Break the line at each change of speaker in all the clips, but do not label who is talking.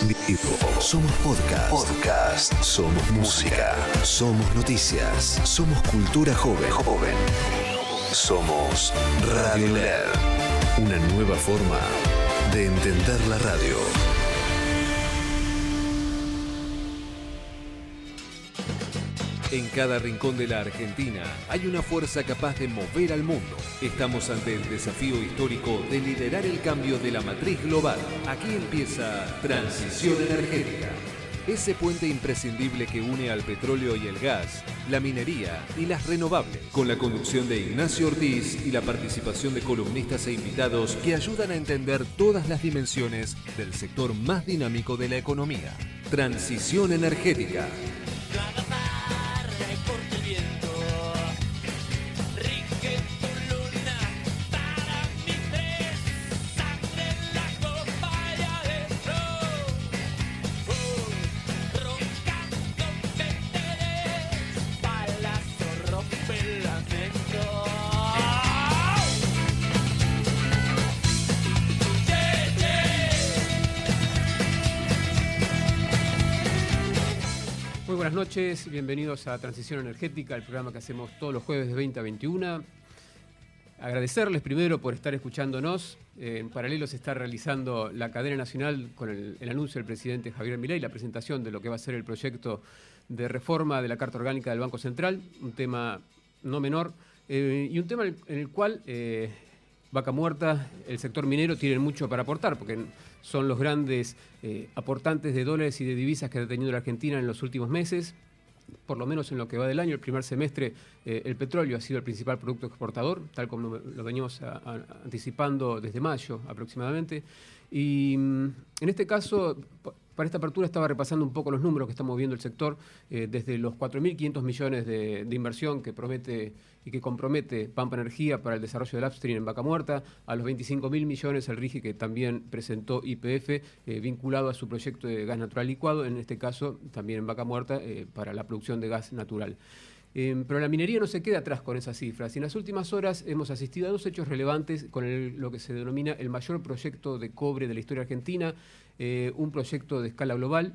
vivo. Somos podcast. Somos música. Somos noticias. Somos cultura joven. Somos Radio LED. Una nueva forma de entender la radio. En cada rincón de la Argentina hay una fuerza capaz de mover al mundo. Estamos ante el desafío histórico de liderar el cambio de la matriz global. Aquí empieza Transición Energética. Ese puente imprescindible que une al petróleo y el gas, la minería y las renovables. Con la conducción de Ignacio Ortiz y la participación de columnistas e invitados que ayudan a entender todas las dimensiones del sector más dinámico de la economía. Transición Energética.
Buenas noches, bienvenidos a Transición Energética, el programa que hacemos todos los jueves de 20 a 21. Agradecerles primero por estar escuchándonos. En paralelo se está realizando la cadena nacional con el anuncio del presidente Javier Milei, la presentación de lo que va a ser el proyecto de reforma de la Carta Orgánica del Banco Central, un tema no menor y un tema en el cual Vaca Muerta, el sector minero, tienen mucho para aportar, porque son los grandes aportantes de dólares y de divisas que ha tenido la Argentina en los últimos meses. Por lo menos en lo que va del año, el primer semestre, el petróleo ha sido el principal producto exportador, tal como lo veníamos anticipando desde mayo aproximadamente. Y en este caso, para esta apertura estaba repasando un poco los números que está moviendo el sector, desde los 4.500 millones de inversión que promete y que compromete Pampa Energía para el desarrollo del upstream en Vaca Muerta, a los 25.000 millones el RIGI que también presentó YPF, vinculado a su proyecto de gas natural licuado, en este caso también en Vaca Muerta, para la producción de gas natural. Pero la minería no se queda atrás con esas cifras. Y en las últimas horas hemos asistido a dos hechos relevantes con lo que se denomina el mayor proyecto de cobre de la historia argentina, un proyecto de escala global,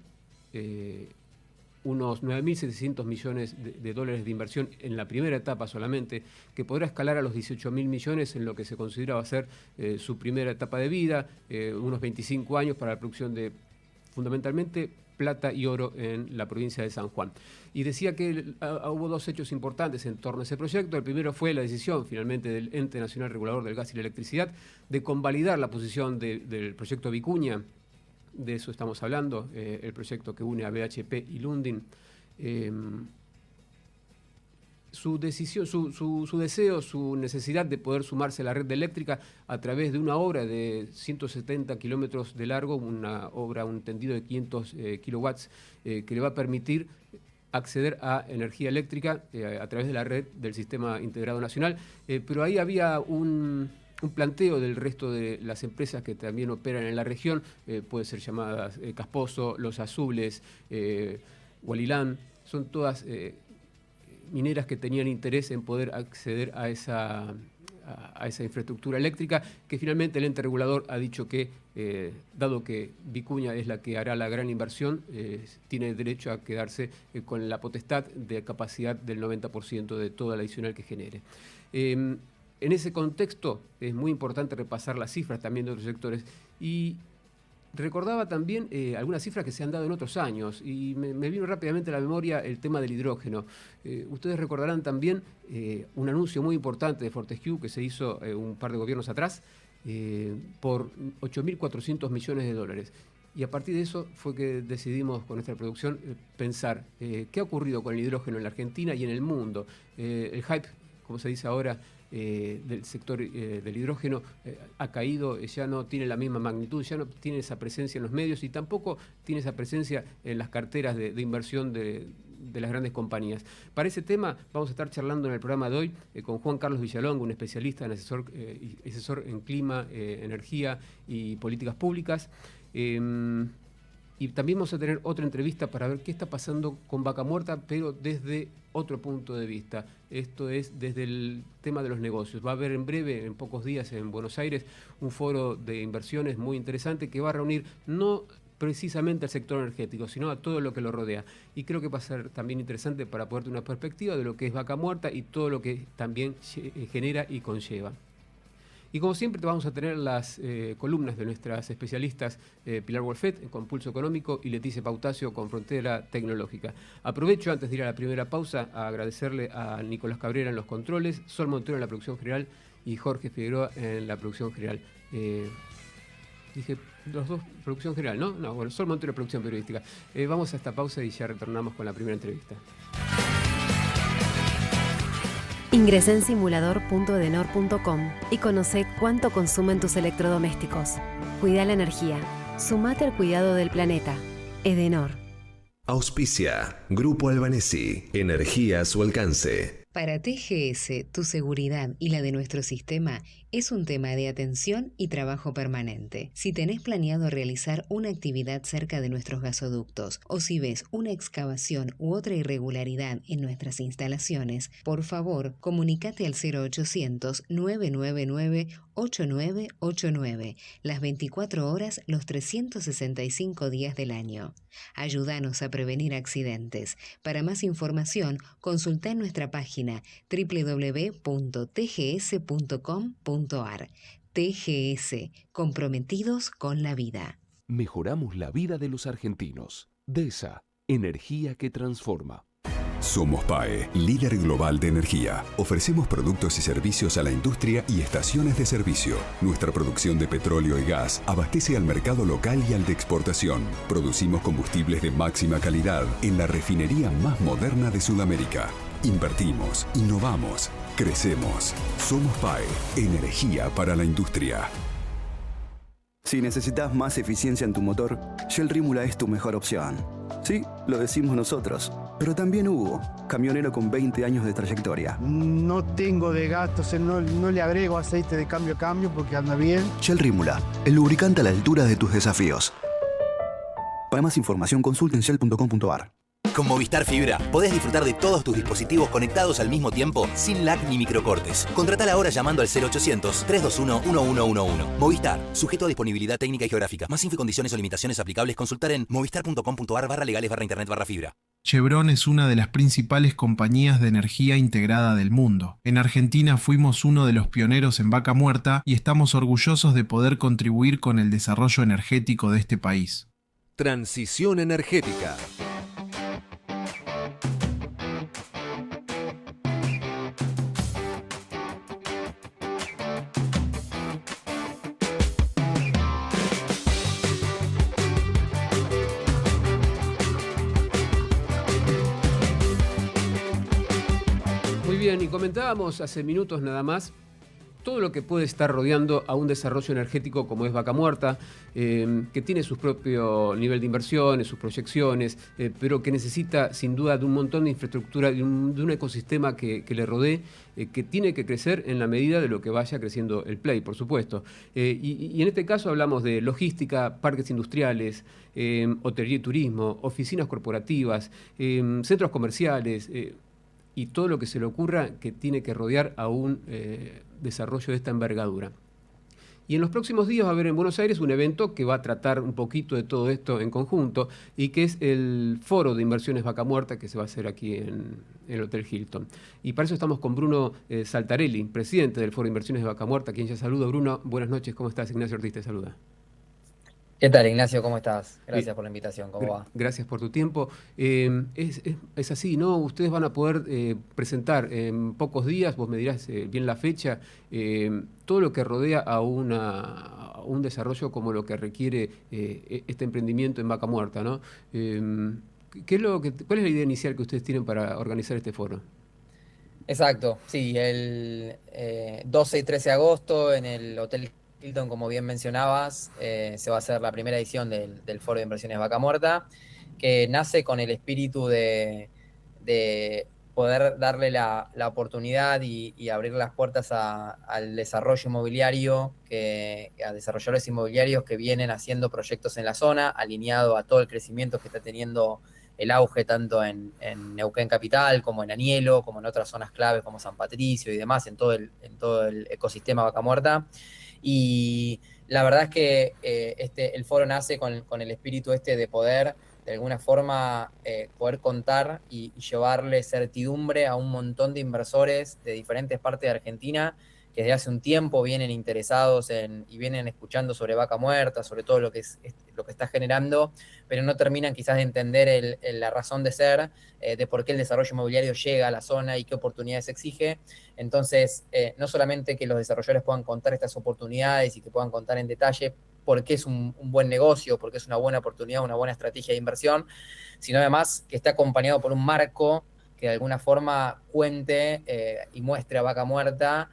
unos 9.700 millones de dólares de inversión en la primera etapa solamente, que podrá escalar a los 18.000 millones en lo que se considera va a ser su primera etapa de vida, unos 25 años para la producción de, fundamentalmente, plata y oro en la provincia de San Juan. Y decía que hubo dos hechos importantes en torno a ese proyecto. El primero fue la decisión, finalmente, del Ente Nacional Regulador del Gas y la Electricidad de convalidar la posición del proyecto Vicuña. De eso estamos hablando, el proyecto que une a BHP y Lundin. Su decisión, su deseo, su necesidad de poder sumarse a la red eléctrica a través de una obra de 170 kilómetros de largo, una obra, un tendido de 500 kilowatts, que le va a permitir acceder a energía eléctrica a través de la red del Sistema Integrado Nacional. Pero ahí había un planteo del resto de las empresas que también operan en la región, puede ser llamadas Casposo, Los Azules, Hualilán, son todas mineras que tenían interés en poder acceder a esa infraestructura eléctrica, que finalmente el ente regulador ha dicho que, dado que Vicuña es la que hará la gran inversión, tiene derecho a quedarse con la potestad de capacidad del 90% de toda la adicional que genere. En ese contexto es muy importante repasar las cifras también de otros sectores, y recordaba también algunas cifras que se han dado en otros años, y me vino rápidamente a la memoria el tema del hidrógeno. Ustedes recordarán también un anuncio muy importante de Fortescue que se hizo un par de gobiernos atrás por 8.400 millones de dólares. Y a partir de eso fue que decidimos con nuestra producción pensar qué ha ocurrido con el hidrógeno en la Argentina y en el mundo. El hype, como se dice ahora, del sector del hidrógeno ha caído, ya no tiene la misma magnitud, ya no tiene esa presencia en los medios y tampoco tiene esa presencia en las carteras de inversión de las grandes compañías. Para ese tema vamos a estar charlando en el programa de hoy con Juan Carlos Villalonga, un especialista en asesor en clima, energía y políticas públicas. Y también vamos a tener otra entrevista para ver qué está pasando con Vaca Muerta, pero desde otro punto de vista. Esto es desde el tema de los negocios. Va a haber en breve, en pocos días, en Buenos Aires, un foro de inversiones muy interesante que va a reunir no precisamente al sector energético, sino a todo lo que lo rodea. Y creo que va a ser también interesante para poder tener una perspectiva de lo que es Vaca Muerta y todo lo que también genera y conlleva. Y como siempre te vamos a tener las columnas de nuestras especialistas Pilar Wolfet con Pulso Económico y Leticia Pautacio con Frontera Tecnológica. Aprovecho antes de ir a la primera pausa a agradecerle a Nicolás Cabrera en los controles, Sol Montero en la producción general y Jorge Figueroa en la producción general. Dije los dos, producción general, ¿no? No, bueno, Sol Montero en producción periodística. Vamos a esta pausa y ya retornamos con la primera entrevista.
Ingresá en simulador.edenor.com y conoce cuánto consumen tus electrodomésticos. Cuida la energía. Sumate al cuidado del planeta. Edenor.
Auspicia. Grupo Albanesi. Energía a su alcance.
Para TGS, tu seguridad y la de nuestro sistema es un tema de atención y trabajo permanente. Si tenés planeado realizar una actividad cerca de nuestros gasoductos o si ves una excavación u otra irregularidad en nuestras instalaciones, por favor, comunícate al 0800-999-8989, las 24 horas, los 365 días del año. Ayúdanos a prevenir accidentes. Para más información, consulta en nuestra página www.tgs.com.ar. TGS, comprometidos con la vida.
Mejoramos la vida de los argentinos. DESA, energía que transforma.
Somos PAE, líder global de energía. Ofrecemos productos y servicios a la industria y estaciones de servicio. Nuestra producción de petróleo y gas abastece al mercado local y al de exportación. Producimos combustibles de máxima calidad en la refinería más moderna de Sudamérica. Invertimos, innovamos, crecemos. Somos PAE, energía para la industria.
Si necesitas más eficiencia en tu motor, Shell Rímula es tu mejor opción. Sí, lo decimos nosotros, pero también Hugo, camionero con 20 años de trayectoria.
No tengo desgaste, no le agrego aceite de cambio a cambio porque anda bien.
Shell Rímula, el lubricante a la altura de tus desafíos. Para más información consulta en shell.com.ar.
Con Movistar Fibra podés disfrutar de todos tus dispositivos conectados al mismo tiempo sin lag ni microcortes. Contratala ahora llamando al 0800-321-1111. Movistar, sujeto a disponibilidad técnica y geográfica. Más info y condiciones o limitaciones aplicables consultar en movistar.com.ar/legales/internet/fibra.
Chevron es una de las principales compañías de energía integrada del mundo. En Argentina fuimos uno de los pioneros en Vaca Muerta y estamos orgullosos de poder contribuir con el desarrollo energético de este país.
Transición energética.
Y comentábamos hace minutos nada más todo lo que puede estar rodeando a un desarrollo energético como es Vaca Muerta, que tiene su propio nivel de inversiones, sus proyecciones, pero que necesita sin duda de un montón de infraestructura, de un ecosistema que le rodee, que tiene que crecer en la medida de lo que vaya creciendo el play, por supuesto. Y en este caso hablamos de logística, parques industriales, hotelería y turismo, oficinas corporativas, centros comerciales, y todo lo que se le ocurra que tiene que rodear a un desarrollo de esta envergadura. Y en los próximos días va a haber en Buenos Aires un evento que va a tratar un poquito de todo esto en conjunto y que es el Foro de Inversiones Vaca Muerta que se va a hacer aquí en el Hotel Hilton. Y para eso estamos con Bruno Saltarelli, presidente del Foro de Inversiones de Vaca Muerta, quien ya saluda. Bruno, buenas noches, ¿cómo estás? Ignacio Ortiz te saluda.
¿Qué tal, Ignacio? ¿Cómo estás? Gracias por la invitación. ¿Cómo va?
Gracias por tu tiempo. Es así, ¿no? Ustedes van a poder presentar en pocos días, vos me dirás bien la fecha, todo lo que rodea a un desarrollo como lo que requiere este emprendimiento en Vaca Muerta, ¿no? ¿Cuál es la idea inicial que ustedes tienen para organizar este foro?
Exacto, sí, el 12 y 13 de agosto en el Hotel Hilton, como bien mencionabas, se va a hacer la primera edición del Foro de Inversiones Vaca Muerta, que nace con el espíritu de poder darle la oportunidad y abrir las puertas al desarrollo inmobiliario, a desarrolladores inmobiliarios que vienen haciendo proyectos en la zona, alineado a todo el crecimiento que está teniendo el auge tanto en Neuquén Capital, como en Anielo, como en otras zonas claves como San Patricio y demás, en todo el ecosistema Vaca Muerta. Y la verdad es que el foro nace con el espíritu de poder, de alguna forma, poder contar y llevarle certidumbre a un montón de inversores de diferentes partes de Argentina que desde hace un tiempo vienen interesados y vienen escuchando sobre Vaca Muerta, sobre todo lo que está generando, pero no terminan quizás de entender la razón de ser, de por qué el desarrollo inmobiliario llega a la zona y qué oportunidades exige. Entonces, no solamente que los desarrolladores puedan contar estas oportunidades y que puedan contar en detalle por qué es un buen negocio, por qué es una buena oportunidad, una buena estrategia de inversión, sino además que esté acompañado por un marco que de alguna forma cuente y muestre a Vaca Muerta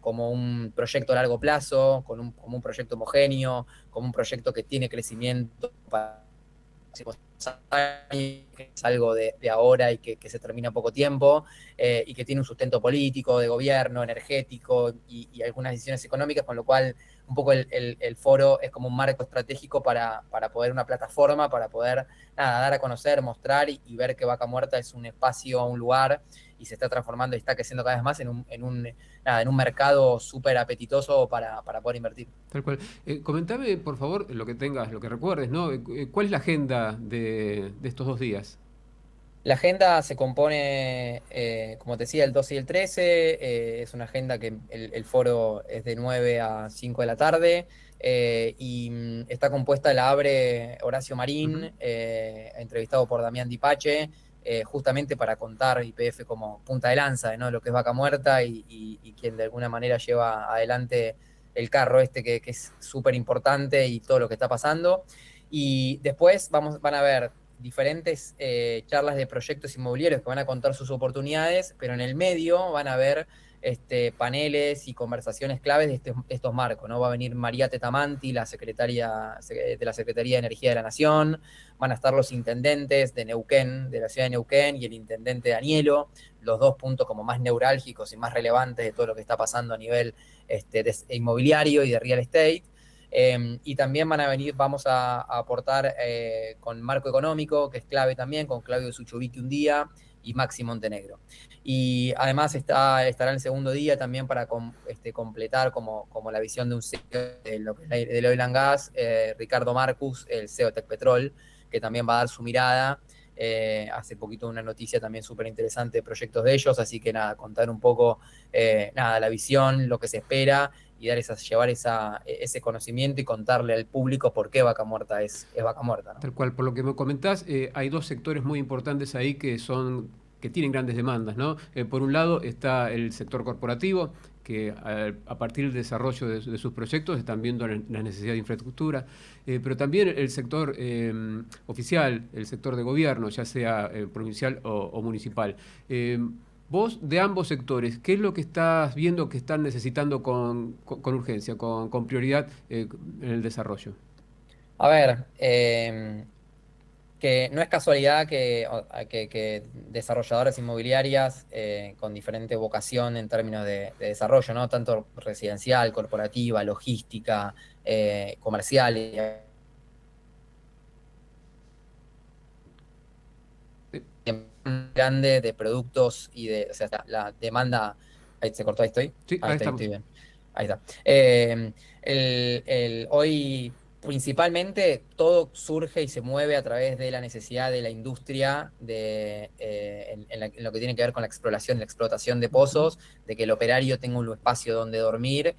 como un proyecto a largo plazo, como un proyecto homogéneo, como un proyecto que tiene crecimiento para que es algo de ahora y que se termina en poco tiempo, y que tiene un sustento político, de gobierno, energético y algunas decisiones económicas, con lo cual un poco el foro es como un marco estratégico para poder, una plataforma para poder dar a conocer, mostrar y ver que Vaca Muerta es un espacio, un lugar, y se está transformando y está creciendo cada vez más en un mercado súper apetitoso para poder invertir.
Tal cual. Comentame, por favor, lo que tengas, lo que recuerdes, ¿no? ¿Cuál es la agenda de estos 2 días?
La agenda se compone, como te decía, el 12 y el 13. Es una agenda que el foro es de 9 a 5 de la tarde. Y está compuesta, la abre Horacio Marín, entrevistado por Damián Dipache, justamente para contar YPF como punta de lanza, ¿no?, lo que es Vaca Muerta y quien de alguna manera lleva adelante el carro que es súper importante y todo lo que está pasando. Y después van a ver diferentes charlas de proyectos inmobiliarios que van a contar sus oportunidades, pero en el medio van a ver paneles y conversaciones claves de estos marcos, ¿no? Va a venir María Tetamanti, la secretaria de la Secretaría de Energía de la Nación, van a estar los intendentes de Neuquén, de la ciudad de Neuquén, y el intendente Danielo, los dos puntos como más neurálgicos y más relevantes de todo lo que está pasando a nivel inmobiliario y de real estate. Y también vamos a aportar con marco económico, que es clave también, con Claudio Suchovicki un día y Maxi Montenegro. Y además estará en el segundo día también para completar como la visión de un CEO del Oil and Gas, Ricardo Marcus, el CEO de Tecpetrol, que también va a dar su mirada. Hace poquito una noticia también súper interesante de proyectos de ellos, así que contar un poco la visión, lo que se espera, y llevar ese conocimiento y contarle al público por qué Vaca Muerta es Vaca Muerta, ¿no?
Tal cual, por lo que me comentás, hay 2 sectores muy importantes ahí que tienen grandes demandas, ¿no? Por un lado está el sector corporativo, que a partir del desarrollo de sus proyectos están viendo la necesidad de infraestructura, pero también el sector oficial, el sector de gobierno, ya sea provincial o municipal. Vos, de ambos sectores, ¿qué es lo que estás viendo que están necesitando con urgencia, con prioridad en el desarrollo?
A ver, que no es casualidad que desarrolladoras inmobiliarias con diferente vocación en términos de desarrollo, ¿no?, tanto residencial, corporativa, logística, comercial, grande de productos y o sea, la demanda. Ahí se cortó, ahí estoy.
Sí, ahí estamos.
Estoy bien. Ahí está. Hoy principalmente todo surge y se mueve a través de la necesidad de la industria en lo que tiene que ver con la exploración, la explotación de pozos, de que el operario tenga un espacio donde dormir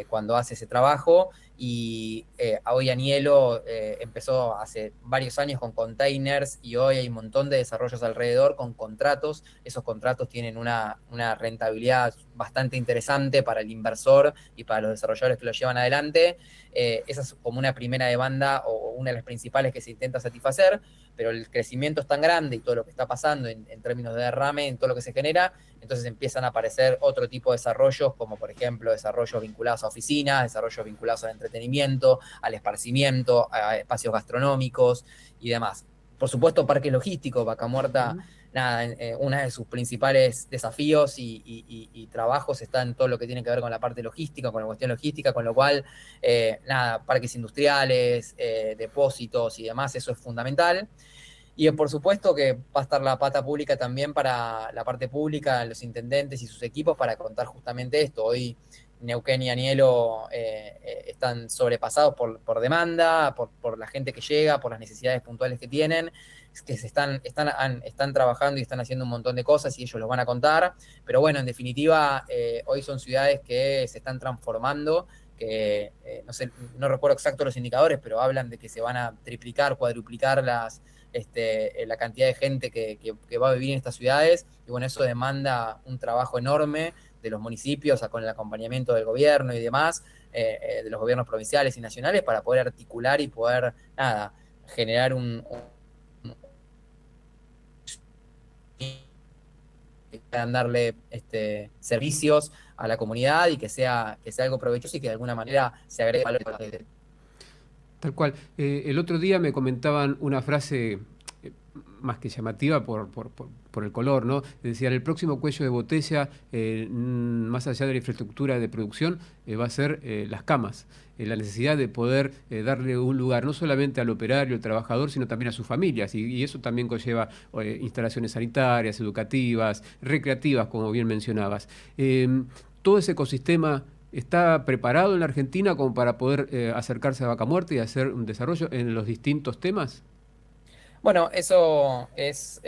cuando hace ese trabajo. Y hoy Anielo empezó hace varios años con containers, y hoy hay un montón de desarrollos alrededor con contratos. Esos contratos tienen una rentabilidad bastante interesante para el inversor y para los desarrolladores que lo llevan adelante. Esa es como una primera demanda o una de las principales que se intenta satisfacer, pero el crecimiento es tan grande y todo lo que está pasando en términos de derrame, en todo lo que se genera, entonces empiezan a aparecer otro tipo de desarrollos, como por ejemplo desarrollos vinculados a oficinas, desarrollos vinculados al entretenimiento, al esparcimiento, a espacios gastronómicos y demás. Por supuesto, parques logísticos. Vaca Muerta, uno de sus principales desafíos y trabajos está en todo lo que tiene que ver con la parte logística, con la cuestión logística, con lo cual, parques industriales, depósitos y demás, eso es fundamental. Y por supuesto que va a estar la pata pública también para la parte pública, los intendentes y sus equipos, para contar justamente esto. Hoy Neuquén y Anielo están sobrepasados por demanda, por la gente que llega, por las necesidades puntuales que tienen, que están trabajando y están haciendo un montón de cosas y ellos los van a contar. Pero bueno, en definitiva, hoy son ciudades que se están transformando, que no sé, no recuerdo exacto los indicadores, pero hablan de que se van a triplicar, cuadruplicar la cantidad de gente que va a vivir en estas ciudades. Y bueno, eso demanda un trabajo enorme de los municipios, con el acompañamiento del gobierno y demás, de los gobiernos provinciales y nacionales, para poder articular y poder, generar puedan darle servicios a la comunidad y que sea algo provechoso y que de alguna manera se agregue valor.
Tal cual. El otro día me comentaban una frase más que llamativa por el color, ¿no? Decían, el próximo cuello de botella, más allá de la infraestructura de producción, va a ser las camas. La necesidad de poder darle un lugar no solamente al operario, al trabajador, sino también a sus familias. Y eso también conlleva instalaciones sanitarias, educativas, recreativas, como bien mencionabas. Todo ese ecosistema ¿está preparado en la Argentina como para poder acercarse a Vaca Muerta y hacer un desarrollo en los distintos temas?
Bueno, eso es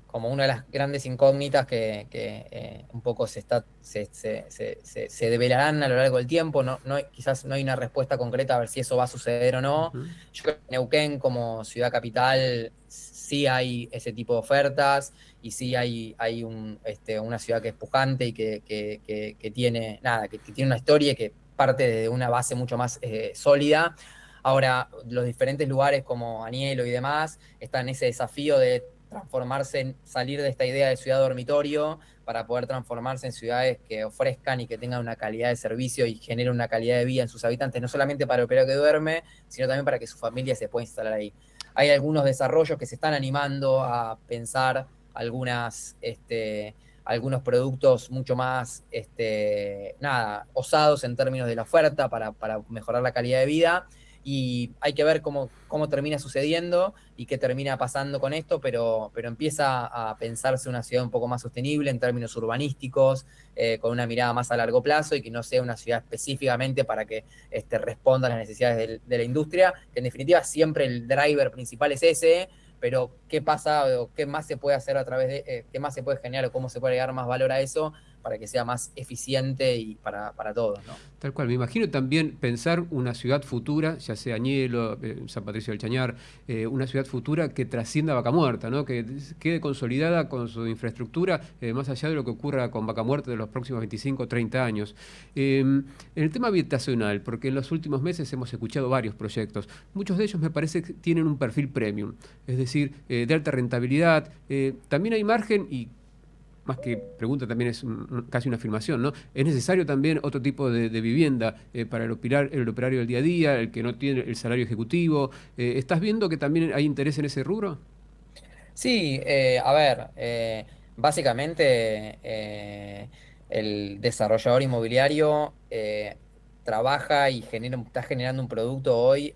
como una de las grandes incógnitas que un poco se develarán a lo largo del tiempo. Quizás no hay una respuesta concreta a ver si eso va a suceder o no. Yo creo que en Neuquén, como ciudad capital, sí hay ese tipo de ofertas y sí hay una ciudad que es pujante y que tiene una historia y que parte de una base mucho más sólida. Ahora, los diferentes lugares como Anielo y demás están en ese desafío de transformarse, salir de esta idea de ciudad dormitorio para poder transformarse en ciudades que ofrezcan y que tengan una calidad de servicio y generen una calidad de vida en sus habitantes, no solamente para el operario que duerme, sino también para que su familia se pueda instalar ahí. Hay algunos desarrollos que se están animando a pensar algunos productos mucho más osados en términos de la oferta para mejorar la calidad de vida. Y hay que ver cómo termina sucediendo y qué termina pasando con esto, pero empieza a pensarse una ciudad un poco más sostenible en términos urbanísticos, con una mirada más a largo plazo y que no sea una ciudad específicamente para que responda a las necesidades de la industria, que en definitiva siempre el driver principal es ese, pero qué pasa o qué más se puede hacer a través de, qué más se puede generar o cómo se puede agregar más valor a eso para que sea más eficiente y para todos, ¿no?
Tal cual. Me imagino también pensar una ciudad futura, ya sea Añelo, San Patricio del Chañar, una ciudad futura que trascienda Vaca Muerta, ¿no? Que quede consolidada con su infraestructura, más allá de lo que ocurra con Vaca Muerta de los próximos 25 o 30 años. En el tema habitacional, porque en los últimos meses hemos escuchado varios proyectos, muchos de ellos me parece que tienen un perfil premium, es decir, de alta rentabilidad. También hay margen y más que pregunta también es casi una afirmación, ¿no? Es necesario también otro tipo de vivienda para el operario del día a día, el que no tiene el salario ejecutivo. ¿Estás viendo que también hay interés en ese rubro?
Sí, básicamente el desarrollador inmobiliario trabaja y está generando un producto hoy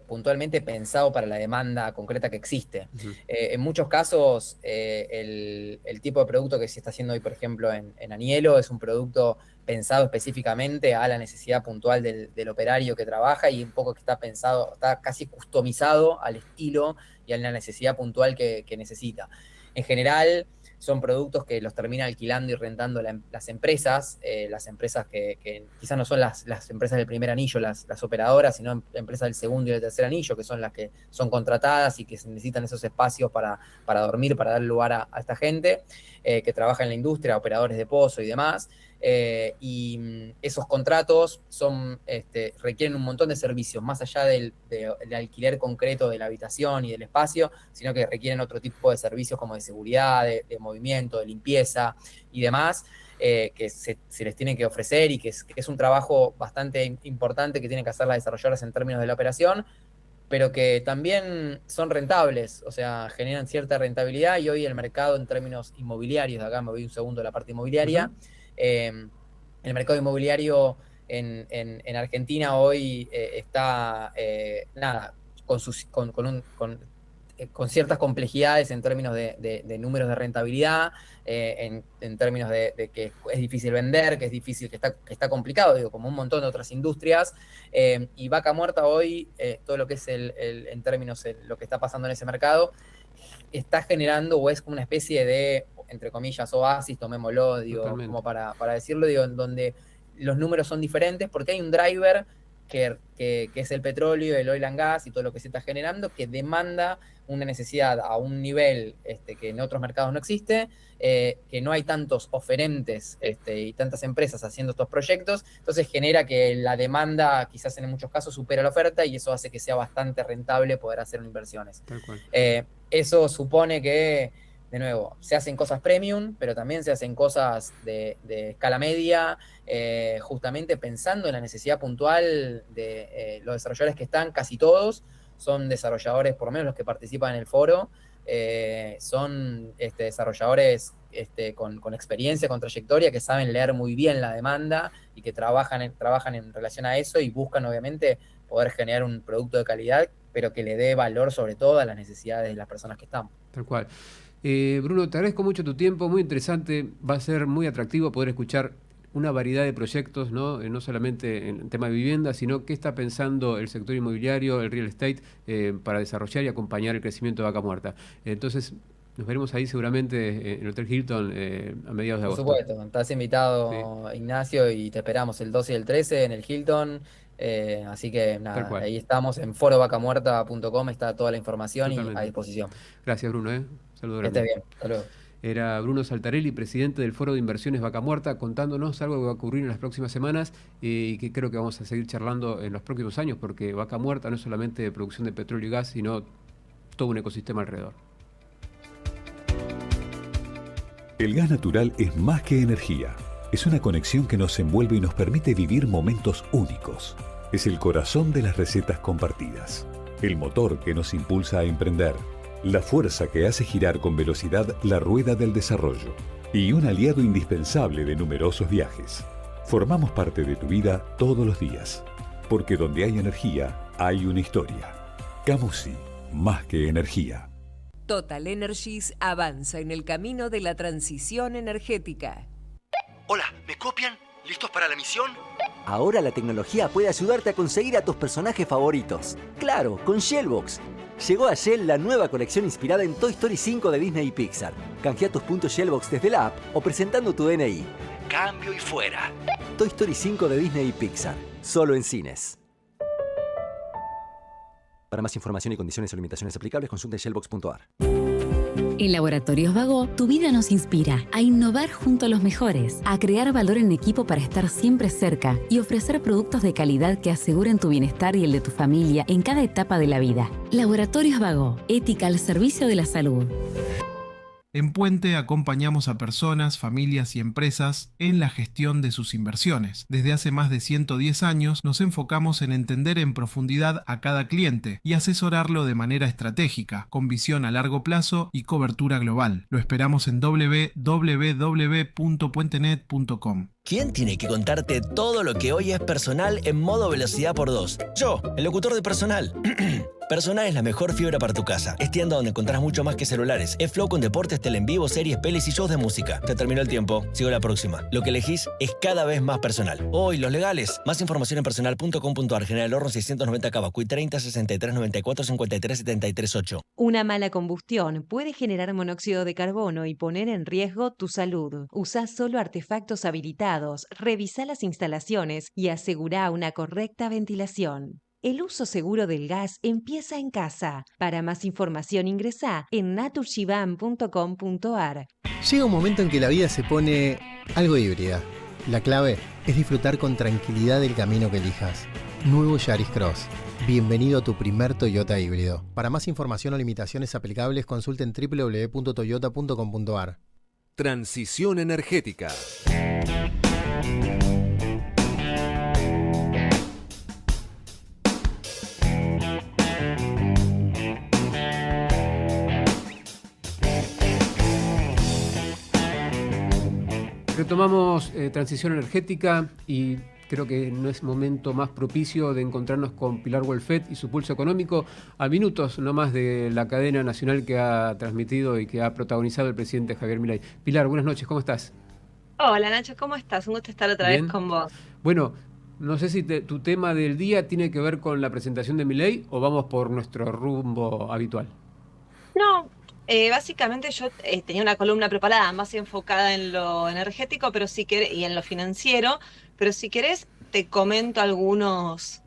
puntualmente pensado para la demanda concreta que existe. En muchos casos, el tipo de producto que se está haciendo hoy, por ejemplo, en Anielo, es un producto pensado específicamente a la necesidad puntual del operario que trabaja y un poco que está pensado, está casi customizado al estilo y a la necesidad puntual que necesita. En general, son productos que los termina alquilando y rentando las empresas que quizás no son las empresas del primer anillo, las operadoras, sino empresas del segundo y del tercer anillo, que son las que son contratadas y que necesitan esos espacios para dormir, para dar lugar a esta gente que trabaja en la industria, operadores de pozo y demás. Y esos contratos requieren un montón de servicios, más allá del alquiler concreto de la habitación y del espacio, sino que requieren otro tipo de servicios como de seguridad, de movimiento, de limpieza y demás, que se les tiene que ofrecer y que es un trabajo bastante importante que tienen que hacer las desarrolladoras en términos de la operación, pero que también son rentables, o sea, generan cierta rentabilidad. Y hoy el mercado en términos inmobiliarios, de acá me voy un segundo a la parte inmobiliaria, el mercado inmobiliario en Argentina hoy está con ciertas complejidades en términos de números de rentabilidad, en términos de que es difícil vender, que es difícil, que está complicado, digo, como un montón de otras industrias. Y Vaca Muerta hoy, todo lo que es en términos de lo que está pasando en ese mercado, está generando, o es como una especie de, entre comillas, oasis, tomémoslo, digo, como para decirlo, digo, en donde los números son diferentes, porque hay un driver que es el petróleo, el oil and gas y todo lo que se está generando, que demanda una necesidad a un nivel que en otros mercados no existe, que no hay tantos oferentes y tantas empresas haciendo estos proyectos, entonces genera que la demanda quizás en muchos casos supera la oferta y eso hace que sea bastante rentable poder hacer inversiones.
Tal cual.
Eso supone que, de nuevo, se hacen cosas premium, pero también se hacen cosas de escala media, justamente pensando en la necesidad puntual de los desarrolladores que están, casi todos son desarrolladores, por lo menos los que participan en el foro, son desarrolladores con experiencia, con trayectoria, que saben leer muy bien la demanda y que trabajan en relación a eso y buscan obviamente poder generar un producto de calidad, pero que le dé valor sobre todo a las necesidades de las personas que están.
Tal cual. Bruno, te agradezco mucho tu tiempo, muy interesante, va a ser muy atractivo poder escuchar una variedad de proyectos, no solamente en tema de vivienda, sino qué está pensando el sector inmobiliario, el real estate, para desarrollar y acompañar el crecimiento de Vaca Muerta. Entonces, nos veremos ahí seguramente en el Hotel Hilton a mediados de agosto.
Por supuesto, estás invitado, sí. Ignacio, y te esperamos el 12 y el 13 en el Hilton. Así que nada, ahí estamos en forovacamuerta.com, está toda la información. Totalmente. Y a disposición.
Gracias, Bruno. Saludos.
Que estés bien, hasta luego.
Era Bruno Saltarelli, presidente del Foro de Inversiones Vaca Muerta, contándonos algo que va a ocurrir en las próximas semanas y que creo que vamos a seguir charlando en los próximos años, porque Vaca Muerta no es solamente de producción de petróleo y gas, sino todo un ecosistema alrededor.
El gas natural es más que energía. Es una conexión que nos envuelve y nos permite vivir momentos únicos. Es el corazón de las recetas compartidas. El motor que nos impulsa a emprender. La fuerza que hace girar con velocidad la rueda del desarrollo. Y un aliado indispensable de numerosos viajes. Formamos parte de tu vida todos los días. Porque donde hay energía, hay una historia. Camusi, más que energía.
Total Energies avanza en el camino de la transición energética.
Hola, ¿me copian? ¿Listos para la misión?
Ahora la tecnología puede ayudarte a conseguir a tus personajes favoritos. ¡Claro, con Shellbox! Llegó a Shell la nueva colección inspirada en Toy Story 5 de Disney y Pixar. Canjea tus puntos Shellbox desde la app o presentando tu DNI.
Cambio y fuera.
Toy Story 5 de Disney y Pixar. Solo en cines. Para más información y condiciones o limitaciones aplicables, consulte shellbox.ar.
En Laboratorios Vago, tu vida nos inspira a innovar junto a los mejores, a crear valor en equipo para estar siempre cerca y ofrecer productos de calidad que aseguren tu bienestar y el de tu familia en cada etapa de la vida. Laboratorios Vago, ética al servicio de la salud.
En Puente acompañamos a personas, familias y empresas en la gestión de sus inversiones. Desde hace más de 110 años nos enfocamos en entender en profundidad a cada cliente y asesorarlo de manera estratégica, con visión a largo plazo y cobertura global. Lo esperamos en www.puentenet.com.
¿Quién tiene que contarte todo lo que hoy es personal en modo velocidad por 2? Yo, el locutor de Personal. Personal es la mejor fibra para tu casa. Es tienda donde encontrás mucho más que celulares. Es Flow con deportes, tele en vivo, series, pelis y shows de música. Se terminó el tiempo. Sigo la próxima. Lo que elegís es cada vez más personal. Hoy, los legales. Más información en personal.com.ar. General Horno 690 Cavacuy 30 63 94 53 73 8.
Una mala combustión puede generar monóxido de carbono y poner en riesgo tu salud. Usá solo artefactos habilitados, revisá las instalaciones y asegurá una correcta ventilación. El uso seguro del gas empieza en casa. Para más información ingresá en naturgivan.com.ar.
Llega un momento en que la vida se pone algo híbrida. La clave es disfrutar con tranquilidad del camino que elijas. Nuevo Yaris Cross. Bienvenido a tu primer Toyota híbrido. Para más información o limitaciones aplicables, consulten www.toyota.com.ar.
Transición energética.
Retomamos transición energética y creo que no es momento más propicio de encontrarnos con Pilar Wolfet y su pulso económico a minutos nomás de la cadena nacional que ha transmitido y que ha protagonizado el presidente Javier Milei. Pilar, buenas noches, ¿cómo estás?
Hola Nacho, ¿cómo estás? Un gusto estar otra vez con vos.
Bueno, no sé si tu tema del día tiene que ver con la presentación de Milei o vamos por nuestro rumbo habitual.
No, básicamente yo tenía una columna preparada más enfocada en lo energético pero si querés, y en lo financiero, pero si querés te comento algunos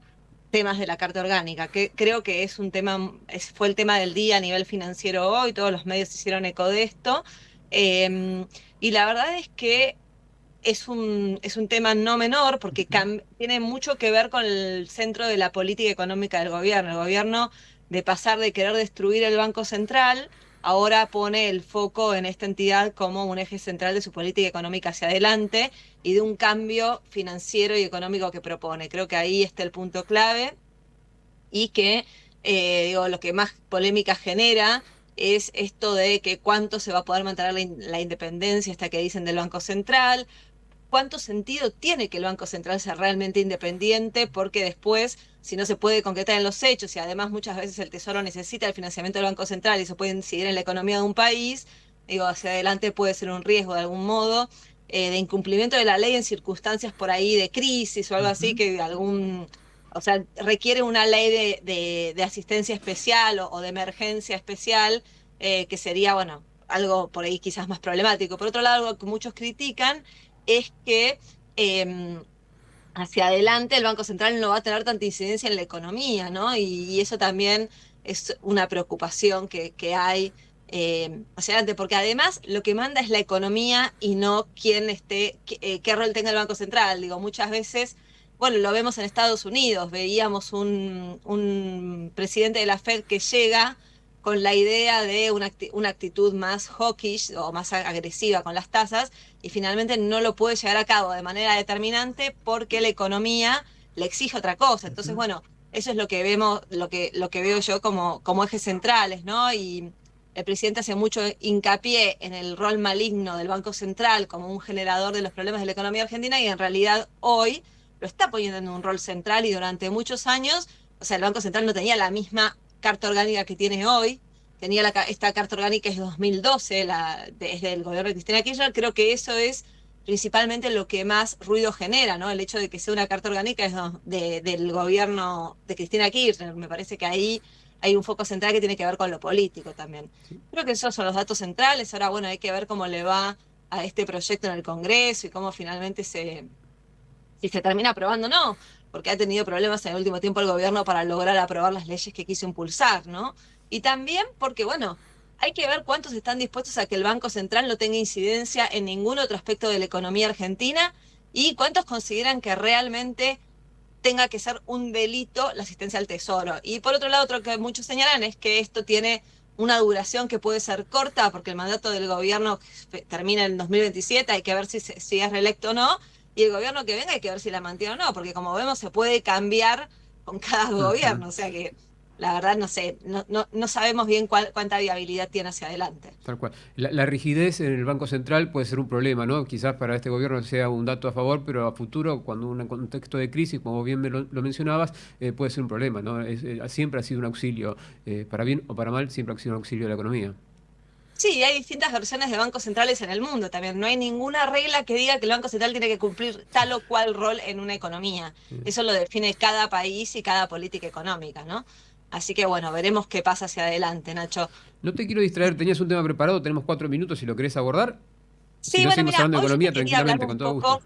temas de la Carta Orgánica, que creo que es un tema, fue el tema del día a nivel financiero hoy, todos los medios hicieron eco de esto, y la verdad es que es un tema no menor porque tiene mucho que ver con el centro de la política económica del gobierno. El gobierno, de pasar de querer destruir el Banco Central, ahora pone el foco en esta entidad como un eje central de su política económica hacia adelante y de un cambio financiero y económico que propone. Creo que ahí está el punto clave y que lo que más polémica genera es esto de que cuánto se va a poder mantener la independencia hasta que dicen del Banco Central, cuánto sentido tiene que el Banco Central sea realmente independiente, porque después, si no se puede concretar en los hechos y además muchas veces el Tesoro necesita el financiamiento del Banco Central y eso puede incidir en la economía de un país, hacia adelante puede ser un riesgo de algún modo de incumplimiento de la ley en circunstancias por ahí de crisis o algo así, que requiere una ley de asistencia especial o de emergencia especial, que sería, algo por ahí quizás más problemático. Por otro lado, algo que muchos critican es que hacia adelante el Banco Central no va a tener tanta incidencia en la economía, ¿no? Y eso también es una preocupación que hay hacia adelante, porque además lo que manda es la economía y no qué rol tenga el Banco Central. Muchas veces, lo vemos en Estados Unidos, veíamos un presidente de la Fed que llega con la idea de una actitud más hawkish o más agresiva con las tasas, y finalmente no lo puede llevar a cabo de manera determinante porque la economía le exige otra cosa. Entonces, eso es lo que vemos, lo que veo yo como ejes centrales, ¿no? Y el presidente hace mucho hincapié en el rol maligno del Banco Central como un generador de los problemas de la economía argentina, y en realidad hoy lo está poniendo en un rol central, y durante muchos años, el Banco Central no tenía la misma Carta Orgánica que tiene hoy. Tenía esta Carta Orgánica es de 2012, es del gobierno de Cristina Kirchner. Creo que eso es principalmente lo que más ruido genera, ¿no? El hecho de que sea una Carta Orgánica es del gobierno de Cristina Kirchner. Me parece que ahí hay un foco central que tiene que ver con lo político también. Sí. Creo que esos son los datos centrales. Ahora, hay que ver cómo le va a este proyecto en el Congreso y cómo finalmente si se termina aprobando o no, porque ha tenido problemas en el último tiempo el gobierno para lograr aprobar las leyes que quiso impulsar, ¿no? Y también porque, hay que ver cuántos están dispuestos a que el Banco Central no tenga incidencia en ningún otro aspecto de la economía argentina, y cuántos consideran que realmente tenga que ser un delito la asistencia al Tesoro. Y por otro lado, otro que muchos señalan es que esto tiene una duración que puede ser corta, porque el mandato del gobierno termina en 2027, hay que ver si es reelecto o no, y el gobierno que venga hay que ver si la mantiene o no, porque como vemos se puede cambiar con cada gobierno, o sea que la verdad no sé, no sabemos bien cuánta viabilidad tiene hacia adelante.
Tal cual. La rigidez en el Banco Central puede ser un problema, ¿no? Quizás para este gobierno sea un dato a favor, pero a futuro, cuando un contexto de crisis, como bien lo mencionabas, puede ser un problema, ¿no? Siempre ha sido un auxilio, para bien o para mal, siempre ha sido un auxilio de la economía.
Sí, hay distintas versiones de bancos centrales en el mundo también. No hay ninguna regla que diga que el Banco Central tiene que cumplir tal o cual rol en una economía. Eso lo define cada país y cada política económica, ¿no? Así que veremos qué pasa hacia adelante, Nacho.
No te quiero distraer, tenías un tema preparado, tenemos 4 minutos si lo querés abordar.
Sí,
si no, seguimos hablando de economía
tranquilamente,
con todo gusto.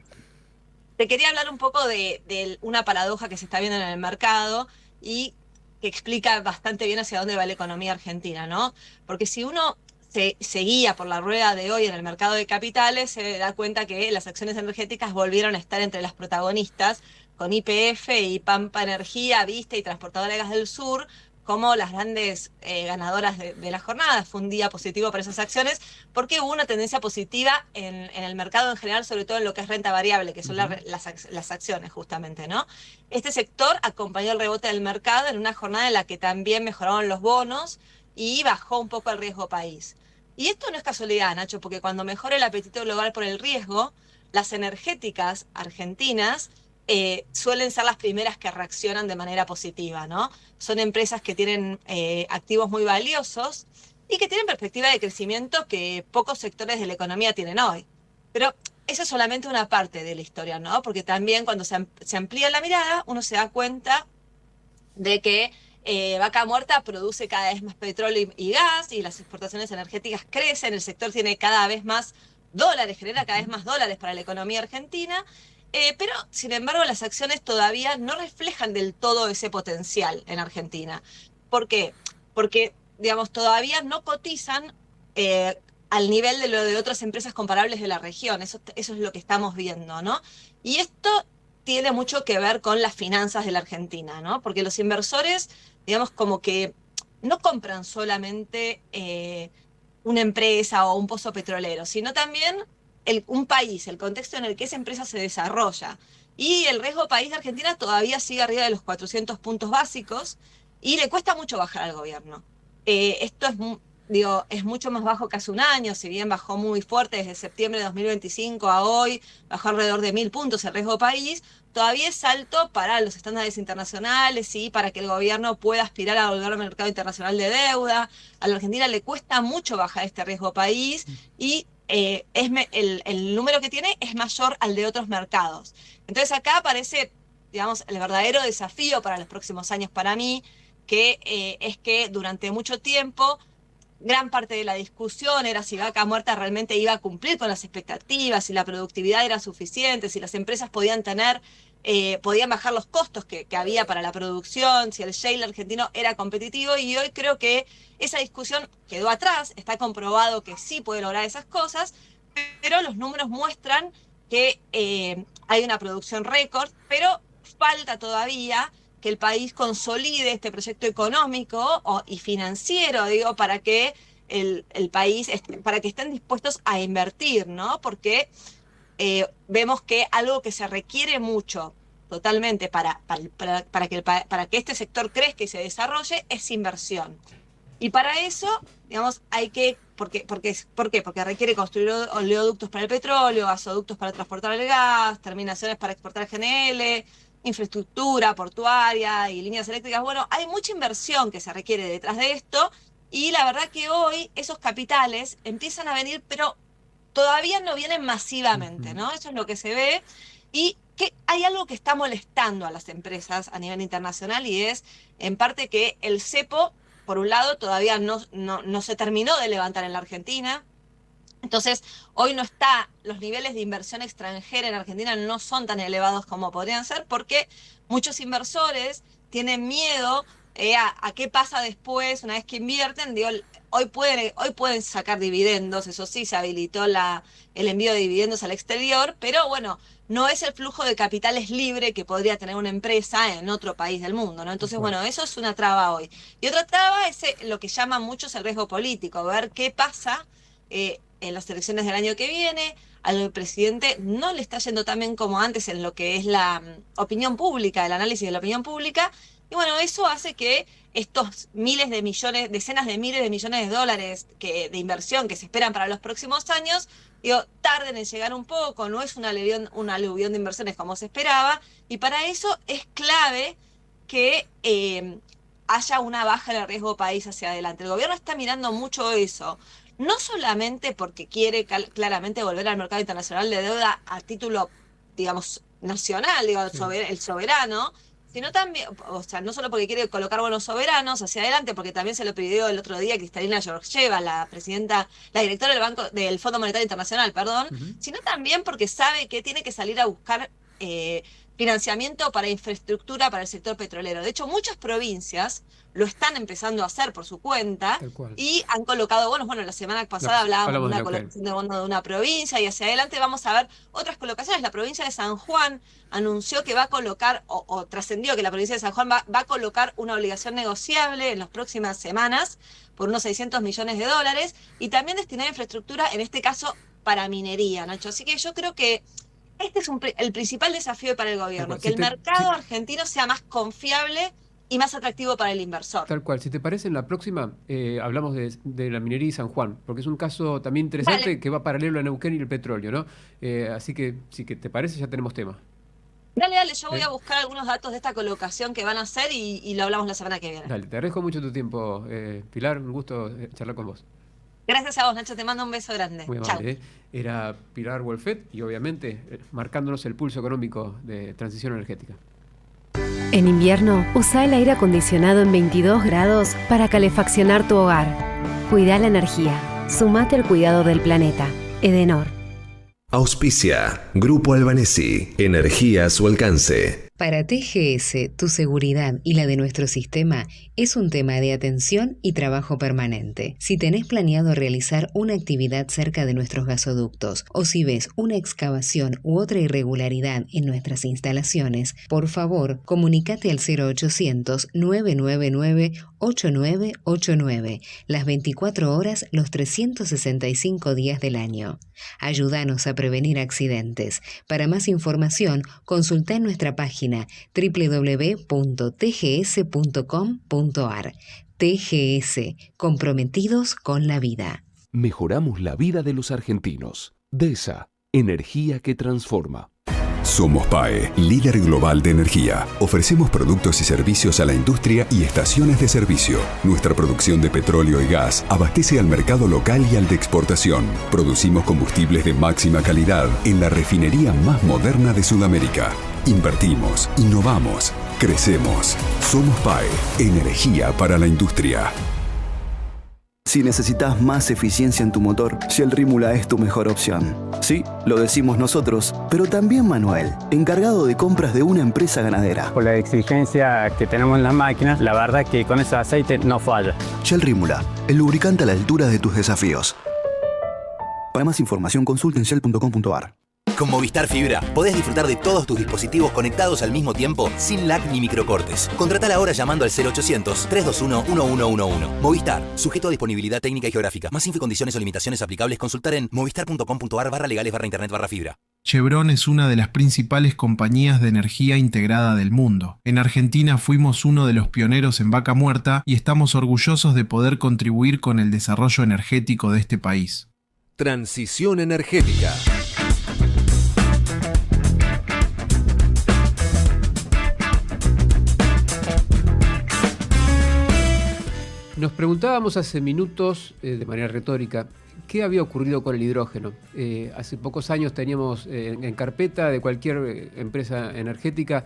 Te quería hablar un poco de una paradoja que se está viendo en el mercado y que explica bastante bien hacia dónde va la economía argentina, ¿no? Porque si uno se guía por la rueda de hoy en el mercado de capitales, se da cuenta que las acciones energéticas volvieron a estar entre las protagonistas, con YPF y Pampa Energía, Vista y Transportadora de Gas del Sur como las grandes ganadoras de la jornada. Fue un día positivo para esas acciones porque hubo una tendencia positiva en el mercado en general, sobre todo en lo que es renta variable, que son las acciones justamente, ¿no? Este sector acompañó el rebote del mercado en una jornada en la que también mejoraron los bonos y bajó un poco el riesgo país. Y esto no es casualidad, Nacho, porque cuando mejora el apetito global por el riesgo, las energéticas argentinas suelen ser las primeras que reaccionan de manera positiva, ¿no? Son empresas que tienen activos muy valiosos y que tienen perspectiva de crecimiento que pocos sectores de la economía tienen hoy. Pero eso es solamente una parte de la historia, ¿no? Porque también cuando se amplía la mirada, uno se da cuenta de que Vaca Muerta produce cada vez más petróleo y gas, y las exportaciones energéticas crecen, el sector tiene cada vez más dólares, genera cada vez más dólares para la economía argentina, pero sin embargo las acciones todavía no reflejan del todo ese potencial en Argentina. ¿Por qué? Porque, digamos, todavía no cotizan al nivel de lo de otras empresas comparables de la región. Eso es lo que estamos viendo, ¿no? Y esto tiene mucho que ver con las finanzas de la Argentina, ¿no? Porque los inversores, digamos, como que no compran solamente una empresa o un pozo petrolero, sino también un país, el contexto en el que esa empresa se desarrolla. Y el riesgo país de Argentina todavía sigue arriba de los 400 puntos básicos y le cuesta mucho bajar al gobierno. Esto es mucho más bajo que hace un año, si bien bajó muy fuerte desde septiembre de 2025 a hoy, bajó alrededor de 1000 puntos el riesgo país, todavía es alto para los estándares internacionales y para que el gobierno pueda aspirar a volver al mercado internacional de deuda. A la Argentina le cuesta mucho bajar este riesgo país y el número que tiene es mayor al de otros mercados. Entonces acá aparece, digamos, el verdadero desafío para los próximos años para mí, que es que durante mucho tiempo gran parte de la discusión era si Vaca Muerta realmente iba a cumplir con las expectativas, si la productividad era suficiente, si las empresas podían bajar los costos que había para la producción, si el shale argentino era competitivo, y hoy creo que esa discusión quedó atrás. Está comprobado que sí puede lograr esas cosas, pero los números muestran que hay una producción récord, pero falta todavía que el país consolide este proyecto económico y financiero, digo, para que el país, para que estén dispuestos a invertir, ¿no? Porque vemos que algo que se requiere mucho, totalmente, para que este sector crezca y se desarrolle, es inversión. Y para eso, digamos, hay que, ¿por qué? Porque requiere construir oleoductos para el petróleo, gasoductos para transportar el gas, terminaciones para exportar GNL, infraestructura portuaria y líneas eléctricas. Bueno, hay mucha inversión que se requiere detrás de esto, y la verdad que hoy esos capitales empiezan a venir, pero todavía no vienen masivamente, ¿no? Eso es lo que se ve, y que hay algo que está molestando a las empresas a nivel internacional, y es en parte que el cepo, por un lado, todavía no se terminó de levantar en la Argentina. Entonces, hoy los niveles de inversión extranjera en Argentina no son tan elevados como podrían ser, porque muchos inversores tienen miedo a qué pasa después, una vez que invierten. Digo, hoy pueden sacar dividendos, eso sí, se habilitó el envío de dividendos al exterior, pero bueno, no es el flujo de capitales libre que podría tener una empresa en otro país del mundo, ¿no? Entonces, bueno, eso es una traba hoy. Y otra traba es lo que llaman muchos el riesgo político, ver qué pasa en las elecciones del año que viene. Al presidente no le está yendo tan bien como antes en lo que es la opinión pública, el análisis de la opinión pública, y bueno, eso hace que estos miles de millones, decenas de miles de millones de dólares de inversión que se esperan para los próximos años, tarden en llegar un poco, no es una aluvión de inversiones como se esperaba, y para eso es clave que haya una baja en el riesgo país hacia adelante. El gobierno está mirando mucho eso, no solamente porque quiere claramente volver al mercado internacional de deuda a título, digamos, nacional, el soberano, sino también, o sea, no solo porque quiere colocar bonos soberanos hacia adelante, porque también se lo pidió el otro día Kristalina Georgieva, la directora del Fondo Monetario Internacional, sino también porque sabe que tiene que salir a buscar financiamiento para infraestructura para el sector petrolero. De hecho, muchas provincias lo están empezando a hacer por su cuenta y han colocado bonos. Bueno, la semana pasada hablábamos de una colocación de bonos de una provincia, y hacia adelante vamos a ver otras colocaciones. La provincia de San Juan anunció que va a colocar, o trascendió que la provincia de San Juan va a colocar una obligación negociable en las próximas semanas por unos 600 millones de dólares, y también destinada a infraestructura, en este caso para minería, Nacho. Así que yo creo que este es el principal desafío para el gobierno, que el mercado argentino sea más confiable y más atractivo para el inversor.
Tal cual. Si te parece, en la próxima hablamos de la minería y San Juan, porque es un caso también interesante que va paralelo a Neuquén y el petróleo, ¿no? Así que, si te parece, ya tenemos tema.
Dale, yo voy a buscar algunos datos de esta colocación que van a hacer y lo hablamos la semana que viene.
Dale, te agradezco mucho tu tiempo, Pilar, un gusto charlar con vos.
Gracias a vos, Nacho, te mando un beso grande.
Muy amable. Era Pilar Wolfet y obviamente marcándonos el pulso económico de transición energética.
En invierno, usa el aire acondicionado en 22 grados para calefaccionar tu hogar. Cuida la energía. Sumate al cuidado del planeta. Edenor.
Auspicia Grupo Albanesi. Energía a su alcance.
Para TGS, tu seguridad y la de nuestro sistema es un tema de atención y trabajo permanente. Si tenés planeado realizar una actividad cerca de nuestros gasoductos o si ves una excavación u otra irregularidad en nuestras instalaciones, por favor, comunícate al 0800-999-8989, las 24 horas, los 365 días del año. Ayúdanos a prevenir accidentes. Para más información, consulta en nuestra página www.tgs.com.ar. TGS, comprometidos con la vida.
Mejoramos la vida de los argentinos. DESA, energía que transforma.
Somos PAE, líder global de energía. Ofrecemos productos y servicios a la industria y estaciones de servicio. Nuestra producción de petróleo y gas abastece al mercado local y al de exportación. Producimos combustibles de máxima calidad en la refinería más moderna de Sudamérica. Invertimos, innovamos, crecemos. Somos PAE, energía para la industria.
Si necesitas más eficiencia en tu motor, Shell Rímula es tu mejor opción. Sí, lo decimos nosotros, pero también Manuel, encargado de compras de una empresa ganadera.
Por la exigencia que tenemos en las máquinas, la verdad que con ese aceite no falla.
Shell Rímula, el lubricante a la altura de tus desafíos. Para más información, consulta en shell.com.ar.
Con Movistar Fibra podés disfrutar de todos tus dispositivos conectados al mismo tiempo sin lag ni microcortes. Contratala ahora llamando al 0800-321-1111. Movistar, sujeto a disponibilidad técnica y geográfica. Más info y condiciones o limitaciones aplicables consultar en movistar.com.ar/legales/internet/fibra.
Chevron es una de las principales compañías de energía integrada del mundo. En Argentina fuimos uno de los pioneros en Vaca Muerta y estamos orgullosos de poder contribuir con el desarrollo energético de este país.
Transición energética.
Nos preguntábamos hace minutos, de manera retórica, ¿qué había ocurrido con el hidrógeno? Hace pocos años teníamos en carpeta de cualquier empresa energética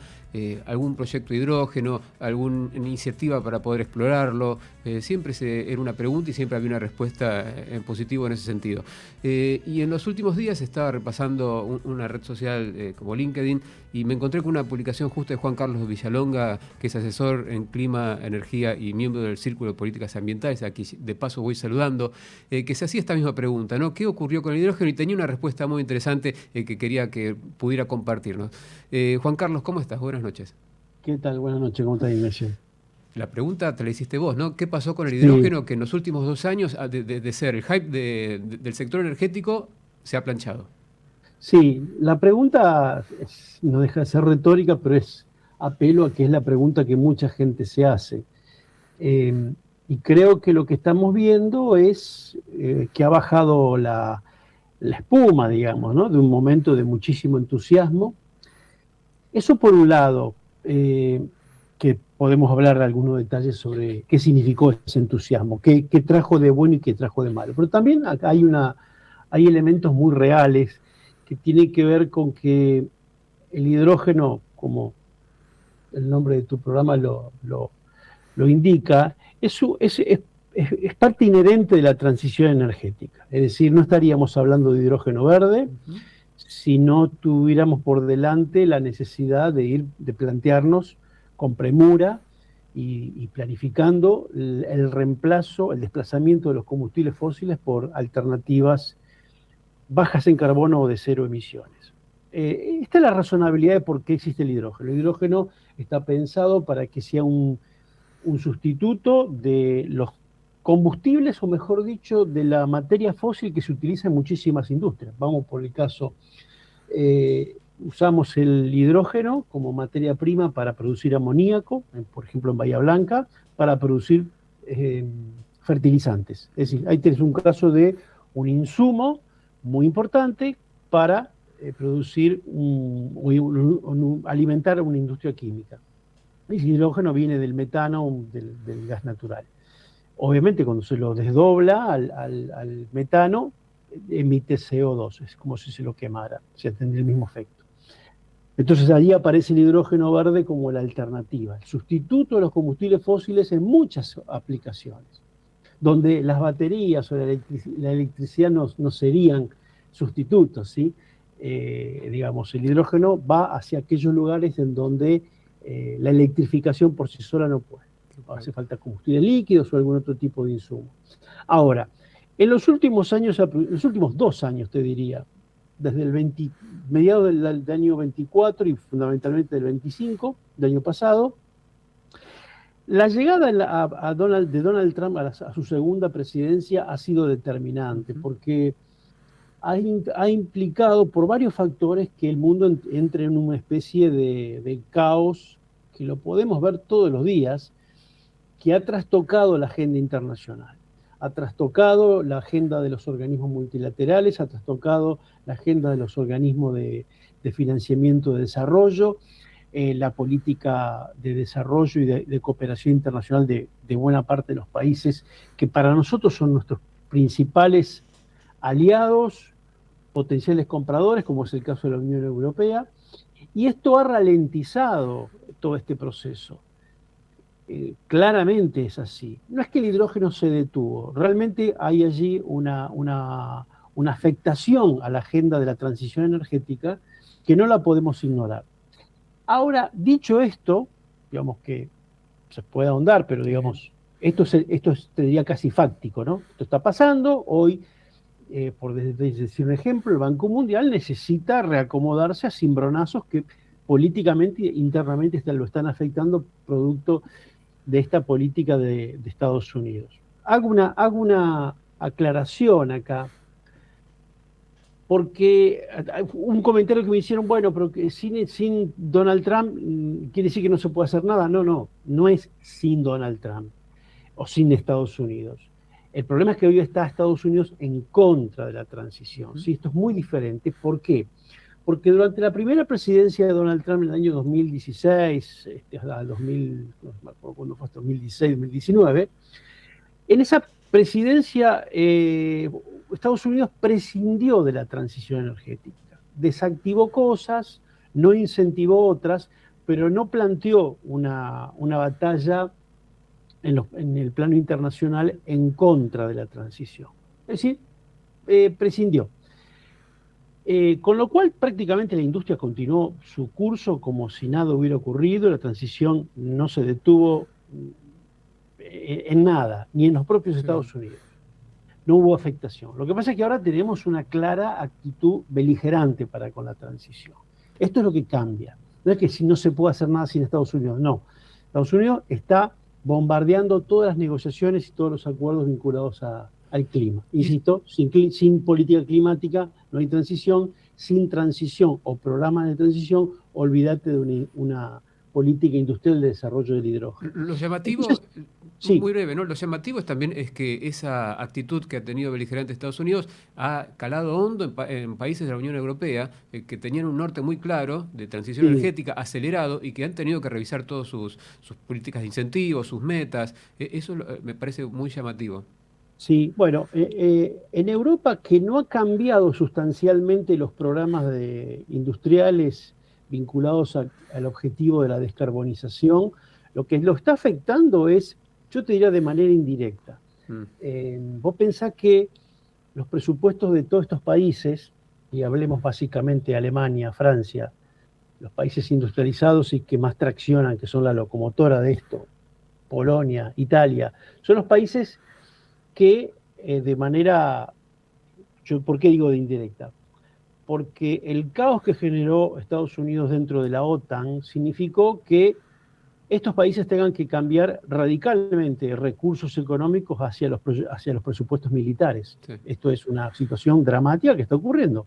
algún proyecto de hidrógeno, alguna iniciativa para poder explorarlo. Siempre era una pregunta y siempre había una respuesta en positivo en ese sentido. Y en los últimos días estaba repasando una red social como LinkedIn y me encontré con una publicación justo de Juan Carlos Villalonga, que es asesor en clima, energía y miembro del Círculo de Políticas Ambientales, aquí de paso voy saludando, que se hacía esta misma pregunta, ¿no? ¿Qué ocurrió con el hidrógeno? Y tenía una respuesta muy interesante que quería que pudiera compartirnos. Juan Carlos, ¿cómo estás? Buenas noches.
¿Qué tal? Buenas noches, ¿cómo estás, Ignacio?
La pregunta te la hiciste vos, ¿no? ¿Qué pasó con el hidrógeno que en los últimos 2 años, de ser el hype del sector energético, se ha planchado?
Sí, la pregunta no deja de ser retórica, pero apelo a que es la pregunta que mucha gente se hace. Y creo que lo que estamos viendo es que ha bajado la espuma, digamos, ¿no? De un momento de muchísimo entusiasmo. Eso por un lado, que podemos hablar de algunos detalles sobre qué significó ese entusiasmo, qué trajo de bueno y qué trajo de malo. Pero también acá hay elementos muy reales que tienen que ver con que el hidrógeno, como el nombre de tu programa lo indica, es parte inherente de la transición energética. Es decir, no estaríamos hablando de hidrógeno verde si no tuviéramos por delante la necesidad de plantearnos con premura y planificando el reemplazo, el desplazamiento de los combustibles fósiles por alternativas bajas en carbono o de cero emisiones. Esta es la razonabilidad de por qué existe el hidrógeno. El hidrógeno está pensado para que sea un sustituto de los combustibles, o mejor dicho, de la materia fósil que se utiliza en muchísimas industrias. Vamos por el caso, usamos el hidrógeno como materia prima para producir amoníaco, por ejemplo en Bahía Blanca, para producir fertilizantes. Es decir, ahí tenés un caso de un insumo muy importante para producir alimentar una industria química. El hidrógeno viene del metano, del gas natural. Obviamente cuando se lo desdobla al metano, emite CO2, es como si se lo quemara, se tendría el mismo efecto. Entonces allí aparece el hidrógeno verde como la alternativa, el sustituto de los combustibles fósiles en muchas aplicaciones, donde las baterías o la electricidad no serían sustitutos, ¿sí? Digamos, el hidrógeno va hacia aquellos lugares en donde la electrificación por sí sola no puede. Hace falta combustibles líquidos o algún otro tipo de insumo. Ahora, en los últimos años, los últimos 2 años te diría, desde mediados del año 24 y fundamentalmente del 25, del año pasado, la llegada de Donald Trump a su segunda presidencia ha sido determinante, porque ha implicado por varios factores que el mundo entre en una especie de caos que lo podemos ver todos los días, que ha trastocado la agenda internacional, ha trastocado la agenda de los organismos multilaterales, ha trastocado la agenda de los organismos de financiamiento de desarrollo, la política de desarrollo y de cooperación internacional de buena parte de los países que para nosotros son nuestros principales aliados, potenciales compradores, como es el caso de la Unión Europea, y esto ha ralentizado todo este proceso. Claramente es así. No es que el hidrógeno se detuvo, realmente hay allí una afectación a la agenda de la transición energética que no la podemos ignorar. Ahora, dicho esto, digamos que se puede ahondar, pero digamos, esto te diría casi fáctico, ¿no? Esto está pasando, hoy, por decir un ejemplo, el Banco Mundial necesita reacomodarse a cimbronazos que políticamente e internamente lo están afectando producto de esta política de Estados Unidos. Hago una aclaración acá, porque un comentario que me hicieron, bueno, pero que sin Donald Trump quiere decir que no se puede hacer nada. No es sin Donald Trump o sin Estados Unidos. El problema es que hoy está Estados Unidos en contra de la transición. ¿Sí? Esto es muy diferente. ¿Por qué? Porque durante la primera presidencia de Donald Trump en el año 2016, no me acuerdo cuándo fue, 2016, 2019, en esa presidencia Estados Unidos prescindió de la transición energética, desactivó cosas, no incentivó otras, pero no planteó una batalla en el plano internacional en contra de la transición. Es decir, prescindió. Con lo cual prácticamente la industria continuó su curso como si nada hubiera ocurrido, la transición no se detuvo en nada, ni en los propios Estados Unidos. No hubo afectación. Lo que pasa es que ahora tenemos una clara actitud beligerante para con la transición. Esto es lo que cambia. No es que si no se puede hacer nada sin Estados Unidos, no. Estados Unidos está bombardeando todas las negociaciones y todos los acuerdos vinculados al clima. Insisto, sin política climática no hay transición, sin transición o programa de transición, olvídate de una política industrial de desarrollo del hidrógeno.
Lo llamativo, entonces, sí. Muy breve, ¿no? Lo llamativo es también es que esa actitud que ha tenido beligerante Estados Unidos ha calado hondo en países de la Unión Europea que tenían un norte muy claro de transición energética acelerado y que han tenido que revisar todas sus políticas de incentivos, sus metas. Eso me parece muy llamativo.
Sí, bueno, en Europa, que no ha cambiado sustancialmente los programas industriales vinculados al objetivo de la descarbonización, lo que lo está afectando es, yo te diría de manera indirecta. Vos pensás que los presupuestos de todos estos países, y hablemos básicamente de Alemania, Francia, los países industrializados y que más traccionan, que son la locomotora de esto, Polonia, Italia, son los países que de manera, ¿por qué digo de indirecta? Porque el caos que generó Estados Unidos dentro de la OTAN significó que estos países tengan que cambiar radicalmente recursos económicos hacia los presupuestos militares. Sí. Esto es una situación dramática que está ocurriendo.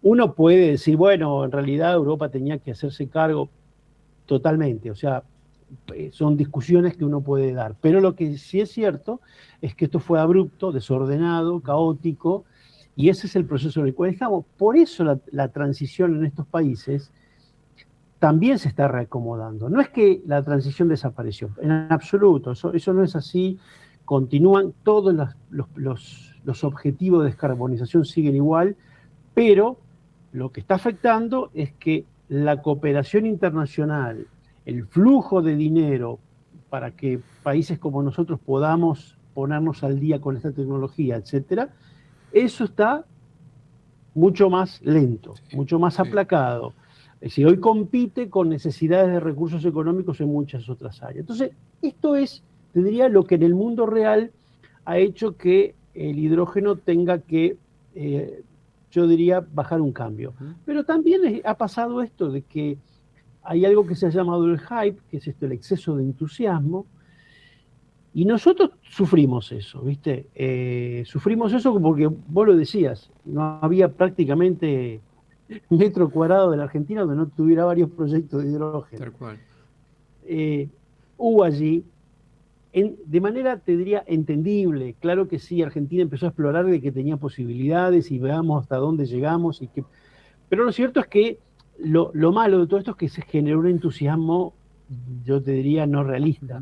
Uno puede decir, bueno, en realidad Europa tenía que hacerse cargo totalmente, o sea, son discusiones que uno puede dar, pero lo que sí es cierto es que esto fue abrupto, desordenado, caótico, Y ese es el proceso en el cual estamos. Por eso la transición en estos países también se está reacomodando. No es que la transición desapareció, en absoluto, eso no es así. Continúan todos los objetivos de descarbonización, siguen igual, pero lo que está afectando es que la cooperación internacional, el flujo de dinero para que países como nosotros podamos ponernos al día con esta tecnología, etcétera, eso está mucho más lento, mucho más aplacado. Es decir, hoy compite con necesidades de recursos económicos en muchas otras áreas. Entonces, esto es, te diría, lo que en el mundo real ha hecho que el hidrógeno tenga que, yo diría, bajar un cambio. Pero también ha pasado esto de que hay algo que se ha llamado el hype, que es esto, el exceso de entusiasmo, y nosotros sufrimos eso, ¿viste? Sufrimos eso porque, vos lo decías, no había prácticamente metro cuadrado de la Argentina donde no tuviera varios proyectos de hidrógeno.
Tal cual.
Hubo allí, de manera, te diría, entendible, claro que sí, Argentina empezó a explorar de que tenía posibilidades y veamos hasta dónde llegamos, pero lo cierto es que lo malo de todo esto es que se generó un entusiasmo, yo te diría, no realista.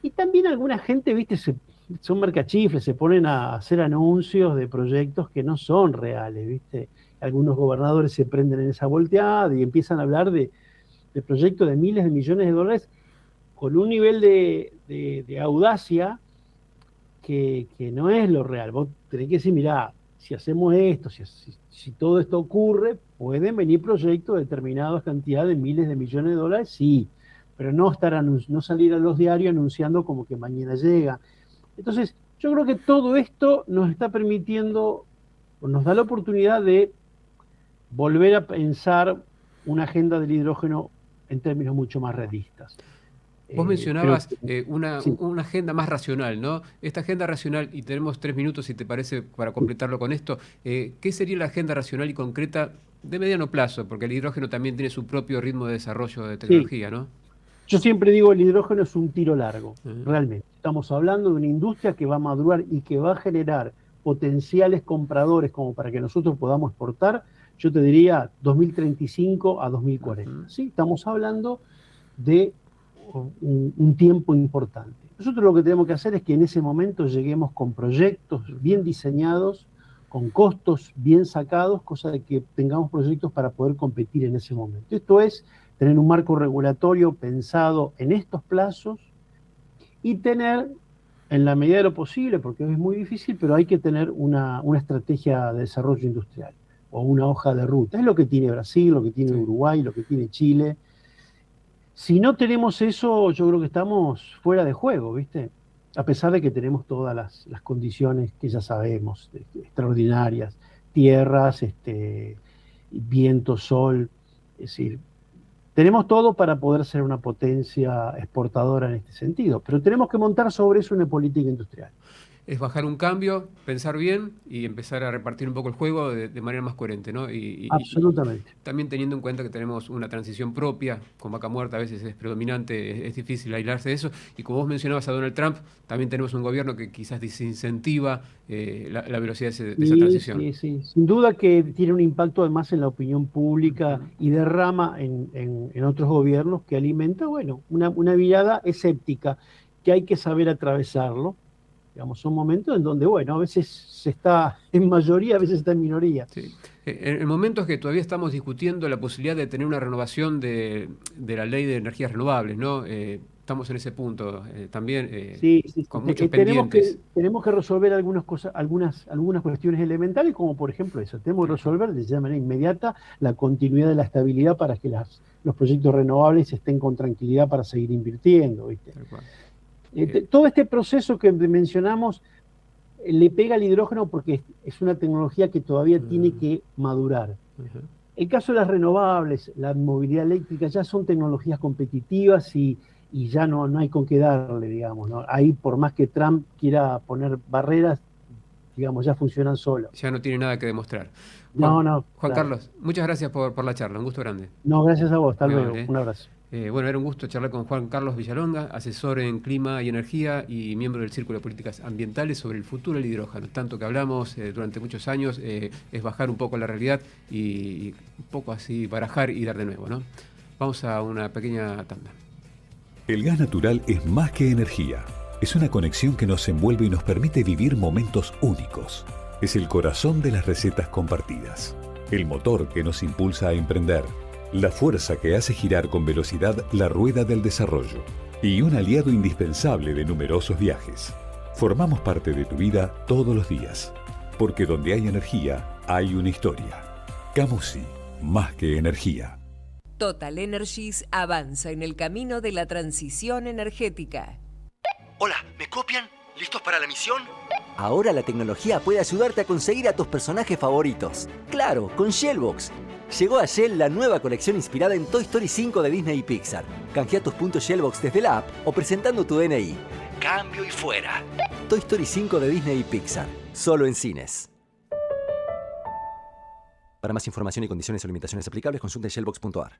Y también alguna gente, viste, son mercachifles, se ponen a hacer anuncios de proyectos que no son reales, viste. Algunos gobernadores se prenden en esa volteada y empiezan a hablar de proyectos de miles de millones de dólares con un nivel de audacia que no es lo real. Vos tenés que decir, mirá, si hacemos esto, si todo esto ocurre, pueden venir proyectos de determinadas cantidades de miles de millones de dólares, sí, pero no salir a los diarios anunciando como que mañana llega. Entonces, yo creo que todo esto nos está permitiendo, o nos da la oportunidad de volver a pensar una agenda del hidrógeno en términos mucho más realistas.
Vos mencionabas una agenda más racional, ¿no? Esta agenda racional, y tenemos 3 minutos, si te parece, para completarlo con esto, ¿qué sería la agenda racional y concreta de mediano plazo? Porque el hidrógeno también tiene su propio ritmo de desarrollo de tecnología, ¿no?
Yo siempre digo, el hidrógeno es un tiro largo, realmente. Estamos hablando de una industria que va a madurar y que va a generar potenciales compradores como para que nosotros podamos exportar, yo te diría 2035 a 2040. ¿Sí? Estamos hablando de un tiempo importante. Nosotros lo que tenemos que hacer es que en ese momento lleguemos con proyectos bien diseñados, con costos bien sacados, cosa de que tengamos proyectos para poder competir en ese momento. Esto es tener un marco regulatorio pensado en estos plazos y tener, en la medida de lo posible, porque es muy difícil, pero hay que tener una estrategia de desarrollo industrial o una hoja de ruta. Es lo que tiene Brasil, lo que tiene Uruguay, lo que tiene Chile. Si no tenemos eso, yo creo que estamos fuera de juego, ¿viste? A pesar de que tenemos todas las condiciones que ya sabemos, extraordinarias, tierras, viento, sol, es decir, tenemos todo para poder ser una potencia exportadora en este sentido, pero tenemos que montar sobre eso una política industrial.
Es bajar un cambio, pensar bien y empezar a repartir un poco el juego de manera más coherente, ¿no?
Absolutamente.
Y también teniendo en cuenta que tenemos una transición propia, con Vaca Muerta a veces es predominante, es difícil aislarse de eso. Y como vos mencionabas a Donald Trump, también tenemos un gobierno que quizás desincentiva la velocidad de esa transición.
Sí. Sin duda que tiene un impacto además en la opinión pública y derrama en otros gobiernos que alimenta, bueno, una mirada escéptica que hay que saber atravesarlo. Digamos, son momentos en donde, bueno, a veces se está en mayoría, a veces está en minoría.
Sí. En momentos que todavía estamos discutiendo la posibilidad de tener una renovación de la ley de energías renovables, ¿no? Estamos en ese punto también con muchos pendientes.
Tenemos que resolver algunas cosas, algunas cuestiones elementales, como por ejemplo eso. Tenemos que resolver de manera inmediata la continuidad de la estabilidad para que los proyectos renovables estén con tranquilidad para seguir invirtiendo, ¿viste? Todo este proceso que mencionamos le pega al hidrógeno porque es una tecnología que todavía tiene que madurar. El caso de las renovables, la movilidad eléctrica, ya son tecnologías competitivas y ya no hay con qué darle, digamos, ¿no? Ahí, por más que Trump quiera poner barreras, digamos, ya funcionan solas.
Ya no tiene nada que demostrar.
Juan
claro. Carlos, muchas gracias por la charla, un gusto grande.
No, gracias a vos, hasta luego, un abrazo.
Bueno, era un gusto charlar con Juan Carlos Villalonga, asesor en clima y energía y miembro del Círculo de Políticas Ambientales sobre el futuro del hidrógeno. Tanto que hablamos durante muchos años es bajar un poco la realidad y un poco así barajar y dar de nuevo, ¿no? Vamos a una pequeña tanda.
El gas natural es más que energía. Es una conexión que nos envuelve y nos permite vivir momentos únicos. Es el corazón de las recetas compartidas. El motor que nos impulsa a emprender. La fuerza que hace girar con velocidad la rueda del desarrollo. Y un aliado indispensable de numerosos viajes. Formamos parte de tu vida todos los días. Porque donde hay energía, hay una historia. Camusi, más que energía.
Total Energies avanza en el camino de la transición energética.
Hola, ¿me copian? ¿Listos para la misión?
Ahora la tecnología puede ayudarte a conseguir a tus personajes favoritos. Claro, con Shellbox. Llegó a Shell la nueva colección inspirada en Toy Story 5 de Disney y Pixar. Canjea tus puntos Shellbox desde la app o presentando tu DNI.
Cambio y fuera.
Toy Story 5 de Disney y Pixar. Solo en cines. Para más información y condiciones o limitaciones aplicables, consulte shellbox.ar.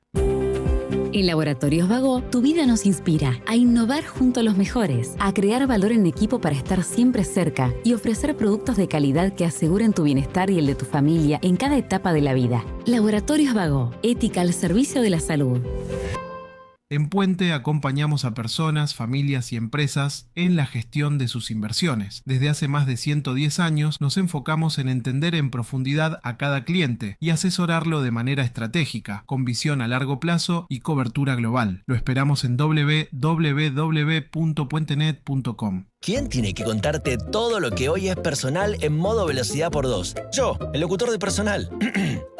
En Laboratorios Vago, tu vida nos inspira a innovar junto a los mejores, a crear valor en equipo para estar siempre cerca y ofrecer productos de calidad que aseguren tu bienestar y el de tu familia en cada etapa de la vida. Laboratorios Vago, ética al servicio de la salud.
En Puente acompañamos a personas, familias y empresas en la gestión de sus inversiones. Desde hace más de 110 años nos enfocamos en entender en profundidad a cada cliente y asesorarlo de manera estratégica, con visión a largo plazo y cobertura global. Lo esperamos en www.puentenet.com.
¿Quién tiene que contarte todo lo que hoy es personal en modo velocidad por 2? Yo, el locutor de Personal.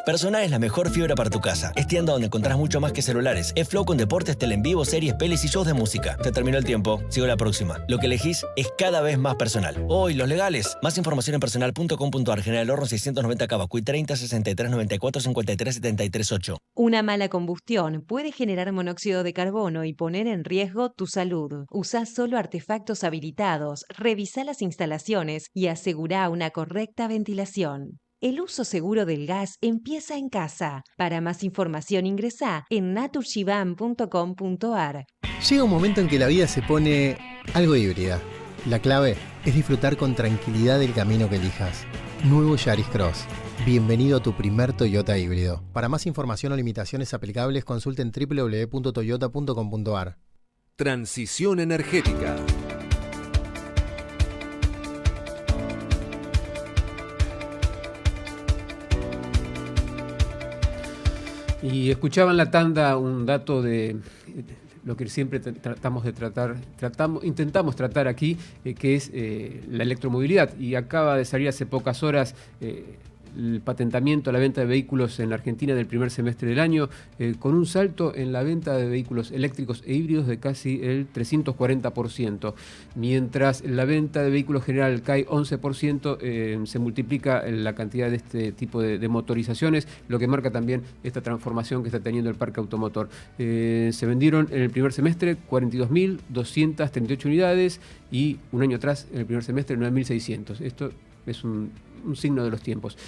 Personal es la mejor fibra para tu casa. Es tienda donde encontrás mucho más que celulares. Es Flow con deportes, tele en vivo, series, pelis y shows de música. Se terminó el tiempo. Sigo la próxima. Lo que elegís es cada vez más personal. Hoy, los legales. Más información en personal.com.ar. General Horno 690 Cavacuy 30 63 94 53 73 8.
Una mala combustión puede generar monóxido de carbono y poner en riesgo tu salud. Usá solo artefactos habilitados, revisá las instalaciones y asegurá una correcta ventilación. El uso seguro del gas empieza en casa. Para más información ingresá en naturshiban.com.ar.
Llega un momento en que la vida se pone algo híbrida. La clave es disfrutar con tranquilidad del camino que elijas. Nuevo Yaris Cross. Bienvenido a tu primer Toyota híbrido. Para más información o limitaciones aplicables, consulten www.toyota.com.ar.
Transición energética.
Y escuchaba en la tanda un dato de lo que siempre intentamos tratar aquí, que es la electromovilidad. Y acaba de salir hace pocas horas el patentamiento a la venta de vehículos en la Argentina del primer semestre del año, con un salto en la venta de vehículos eléctricos e híbridos de casi el 340%. Mientras la venta de vehículos general cae 11%, se multiplica la cantidad de este tipo de motorizaciones, lo que marca también esta transformación que está teniendo el parque automotor. Se vendieron en el primer semestre 42.238 unidades y un año atrás, en el primer semestre, 9.600. Esto es un signo de los tiempos.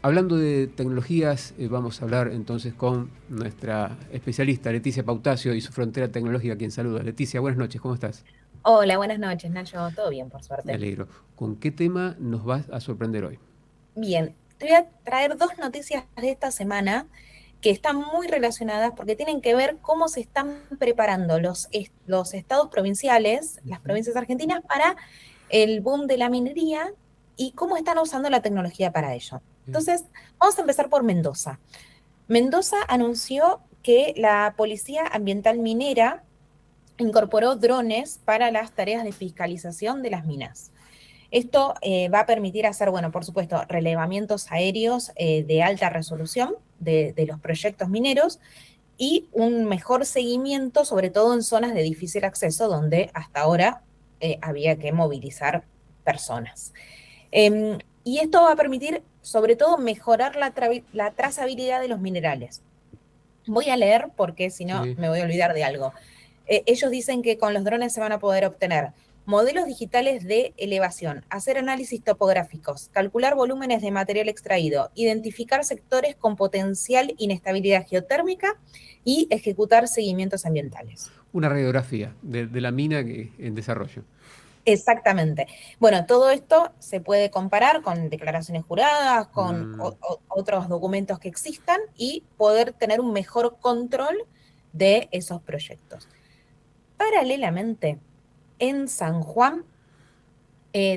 Hablando de tecnologías, vamos a hablar entonces con nuestra especialista Leticia Pautacio y su frontera tecnológica, quien saluda. Leticia, buenas noches, ¿cómo estás?
Hola, buenas noches, Nacho. Todo bien, por suerte.
Me alegro. ¿Con qué tema nos vas a sorprender hoy?
Bien, te voy a traer dos noticias de esta semana que están muy relacionadas porque tienen que ver cómo se están preparando los estados provinciales, las provincias argentinas, para el boom de la minería y cómo están usando la tecnología para ello. Entonces, vamos a empezar por Mendoza. Mendoza anunció que la Policía Ambiental Minera incorporó drones para las tareas de fiscalización de las minas. Esto va a permitir hacer, bueno, por supuesto, relevamientos aéreos de alta resolución de los proyectos mineros y un mejor seguimiento, sobre todo en zonas de difícil acceso, donde hasta ahora había que movilizar personas. Y esto va a permitir, sobre todo, mejorar la trazabilidad de los minerales. Voy a leer porque si no me voy a olvidar de algo. Ellos dicen que con los drones se van a poder obtener modelos digitales de elevación, hacer análisis topográficos, calcular volúmenes de material extraído, identificar sectores con potencial inestabilidad geotérmica y ejecutar seguimientos ambientales.
Una radiografía de la mina en desarrollo.
Exactamente. Bueno, todo esto se puede comparar con declaraciones juradas, con otros documentos que existan y poder tener un mejor control de esos proyectos. Paralelamente, en San Juan,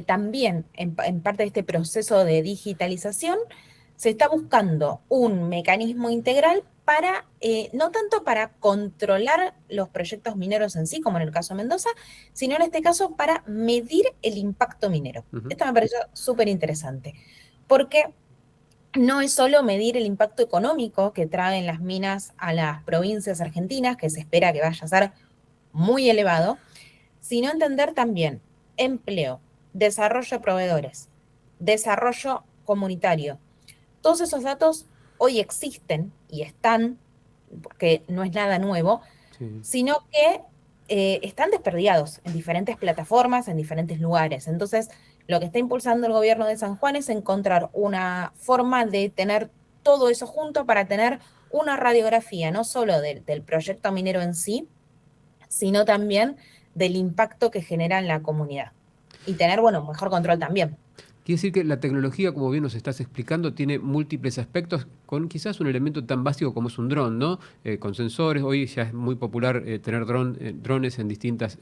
también en parte de este proceso de digitalización, se está buscando un mecanismo integral para, no tanto para controlar los proyectos mineros en sí, como en el caso de Mendoza, sino en este caso para medir el impacto minero. Esto me pareció súper interesante, porque no es solo medir el impacto económico que traen las minas a las provincias argentinas, que se espera que vaya a ser muy elevado, sino entender también empleo, desarrollo de proveedores, desarrollo comunitario. Todos esos datos hoy existen y están, porque no es nada nuevo, sino que están desperdigados en diferentes plataformas, en diferentes lugares. Entonces, lo que está impulsando el gobierno de San Juan es encontrar una forma de tener todo eso junto para tener una radiografía, no solo del proyecto minero en sí, sino también del impacto que genera en la comunidad. Y tener, bueno, mejor control también.
Quiere decir que la tecnología, como bien nos estás explicando, tiene múltiples aspectos con quizás un elemento tan básico como es un dron, ¿no? Con sensores. Hoy ya es muy popular tener drones en distintos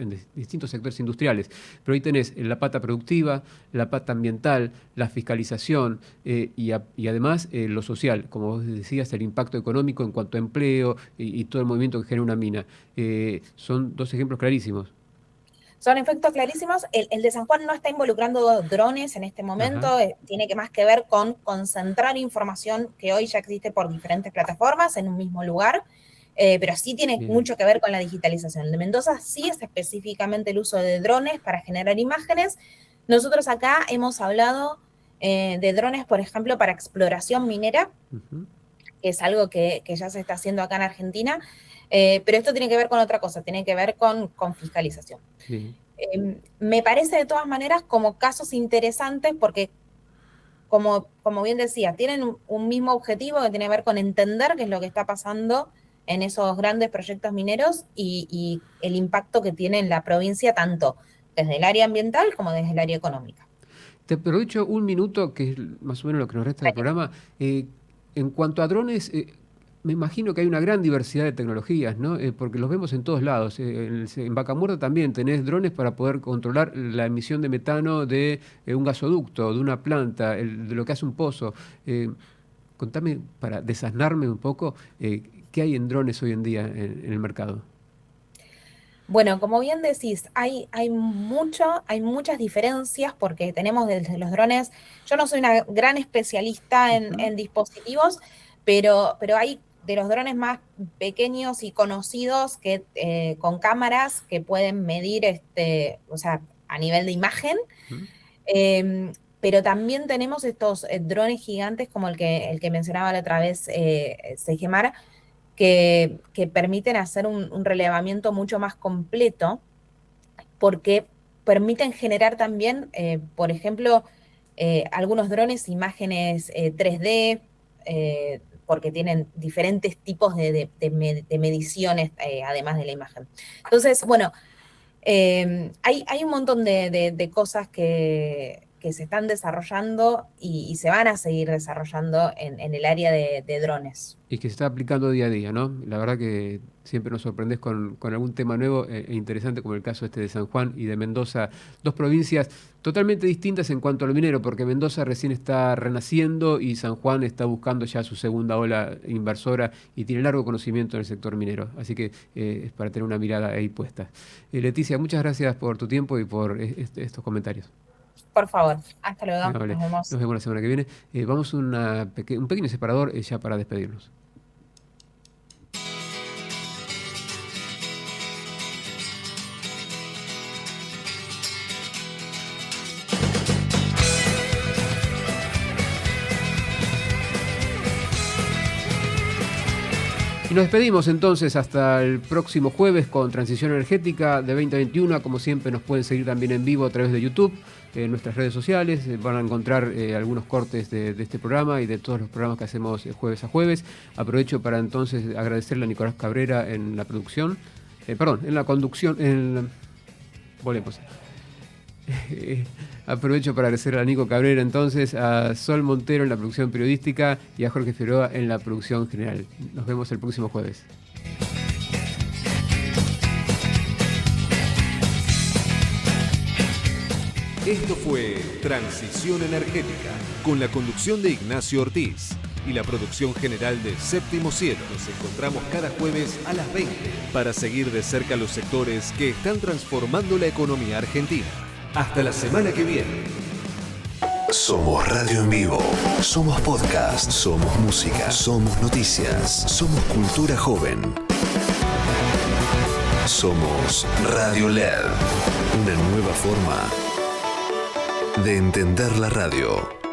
sectores industriales. Pero hoy tenés la pata productiva, la pata ambiental, la fiscalización y además lo social. Como vos decías, el impacto económico en cuanto a empleo y todo el movimiento que genera una mina. Son dos ejemplos clarísimos.
Son efectos clarísimos. El de San Juan no está involucrando drones en este momento, tiene más que ver con concentrar información que hoy ya existe por diferentes plataformas en un mismo lugar, pero sí tiene mucho que ver con la digitalización. El de Mendoza sí es específicamente el uso de drones para generar imágenes. Nosotros acá hemos hablado de drones, por ejemplo, para exploración minera, que es algo que ya se está haciendo acá en Argentina. Pero esto tiene que ver con otra cosa, tiene que ver con fiscalización. Sí. Me parece de todas maneras como casos interesantes porque, como bien decía, tienen un mismo objetivo que tiene que ver con entender qué es lo que está pasando en esos grandes proyectos mineros y el impacto que tiene en la provincia, tanto desde el área ambiental como desde el área económica.
Te aprovecho un minuto, que es más o menos lo que nos resta del programa. En cuanto a drones... me imagino que hay una gran diversidad de tecnologías, ¿no? Porque los vemos en todos lados. En Vaca Muerta también tenés drones para poder controlar la emisión de metano de un gasoducto, de una planta, de lo que hace un pozo. Contame, para desasnarme un poco, ¿qué hay en drones hoy en día en el mercado?
Bueno, como bien decís, hay muchas diferencias porque tenemos desde los drones, yo no soy una gran especialista en dispositivos, pero hay de los drones más pequeños y conocidos que con cámaras que pueden medir, o sea, a nivel de imagen, pero también tenemos estos drones gigantes como el que mencionaba la otra vez Segemar, que permiten hacer un relevamiento mucho más completo, porque permiten generar también, por ejemplo, algunos drones imágenes 3D, porque tienen diferentes tipos de mediciones además de la imagen. Entonces, bueno, hay un montón de cosas que se están desarrollando y se van a seguir desarrollando en el área de drones.
Y que se está aplicando día a día, ¿no? La verdad que siempre nos sorprendés con algún tema nuevo e interesante, como el caso de San Juan y de Mendoza, dos provincias totalmente distintas en cuanto a lo minero, porque Mendoza recién está renaciendo y San Juan está buscando ya su segunda ola inversora y tiene largo conocimiento en el sector minero. Así que es para tener una mirada ahí puesta. Leticia, muchas gracias por tu tiempo y por estos comentarios.
Por favor, hasta luego.
Vale. Nos vemos la semana que viene. Vamos a un pequeño separador ya para despedirnos. Y nos despedimos entonces hasta el próximo jueves con Transición Energética de 2021. Como siempre nos pueden seguir también en vivo a través de YouTube, en nuestras redes sociales. Van a encontrar algunos cortes de este programa y de todos los programas que hacemos jueves a jueves. Aprovecho para entonces agradecerle a Nicolás Cabrera en la producción, en la conducción, volvemos. Aprovecho para agradecer a Nico Cabrera, entonces, a Sol Montero en la producción periodística y a Jorge Figueroa en la producción general. Nos vemos el próximo jueves.
Esto fue Transición Energética, con la conducción de Ignacio Ortiz y la producción general de Séptimo Cielo. Nos encontramos cada jueves a las 20 para seguir de cerca los sectores que están transformando la economía argentina. Hasta la semana que viene.
Somos radio en vivo, somos podcast, somos música, somos noticias, somos cultura joven. Somos Radio LED, una nueva forma de entender la radio.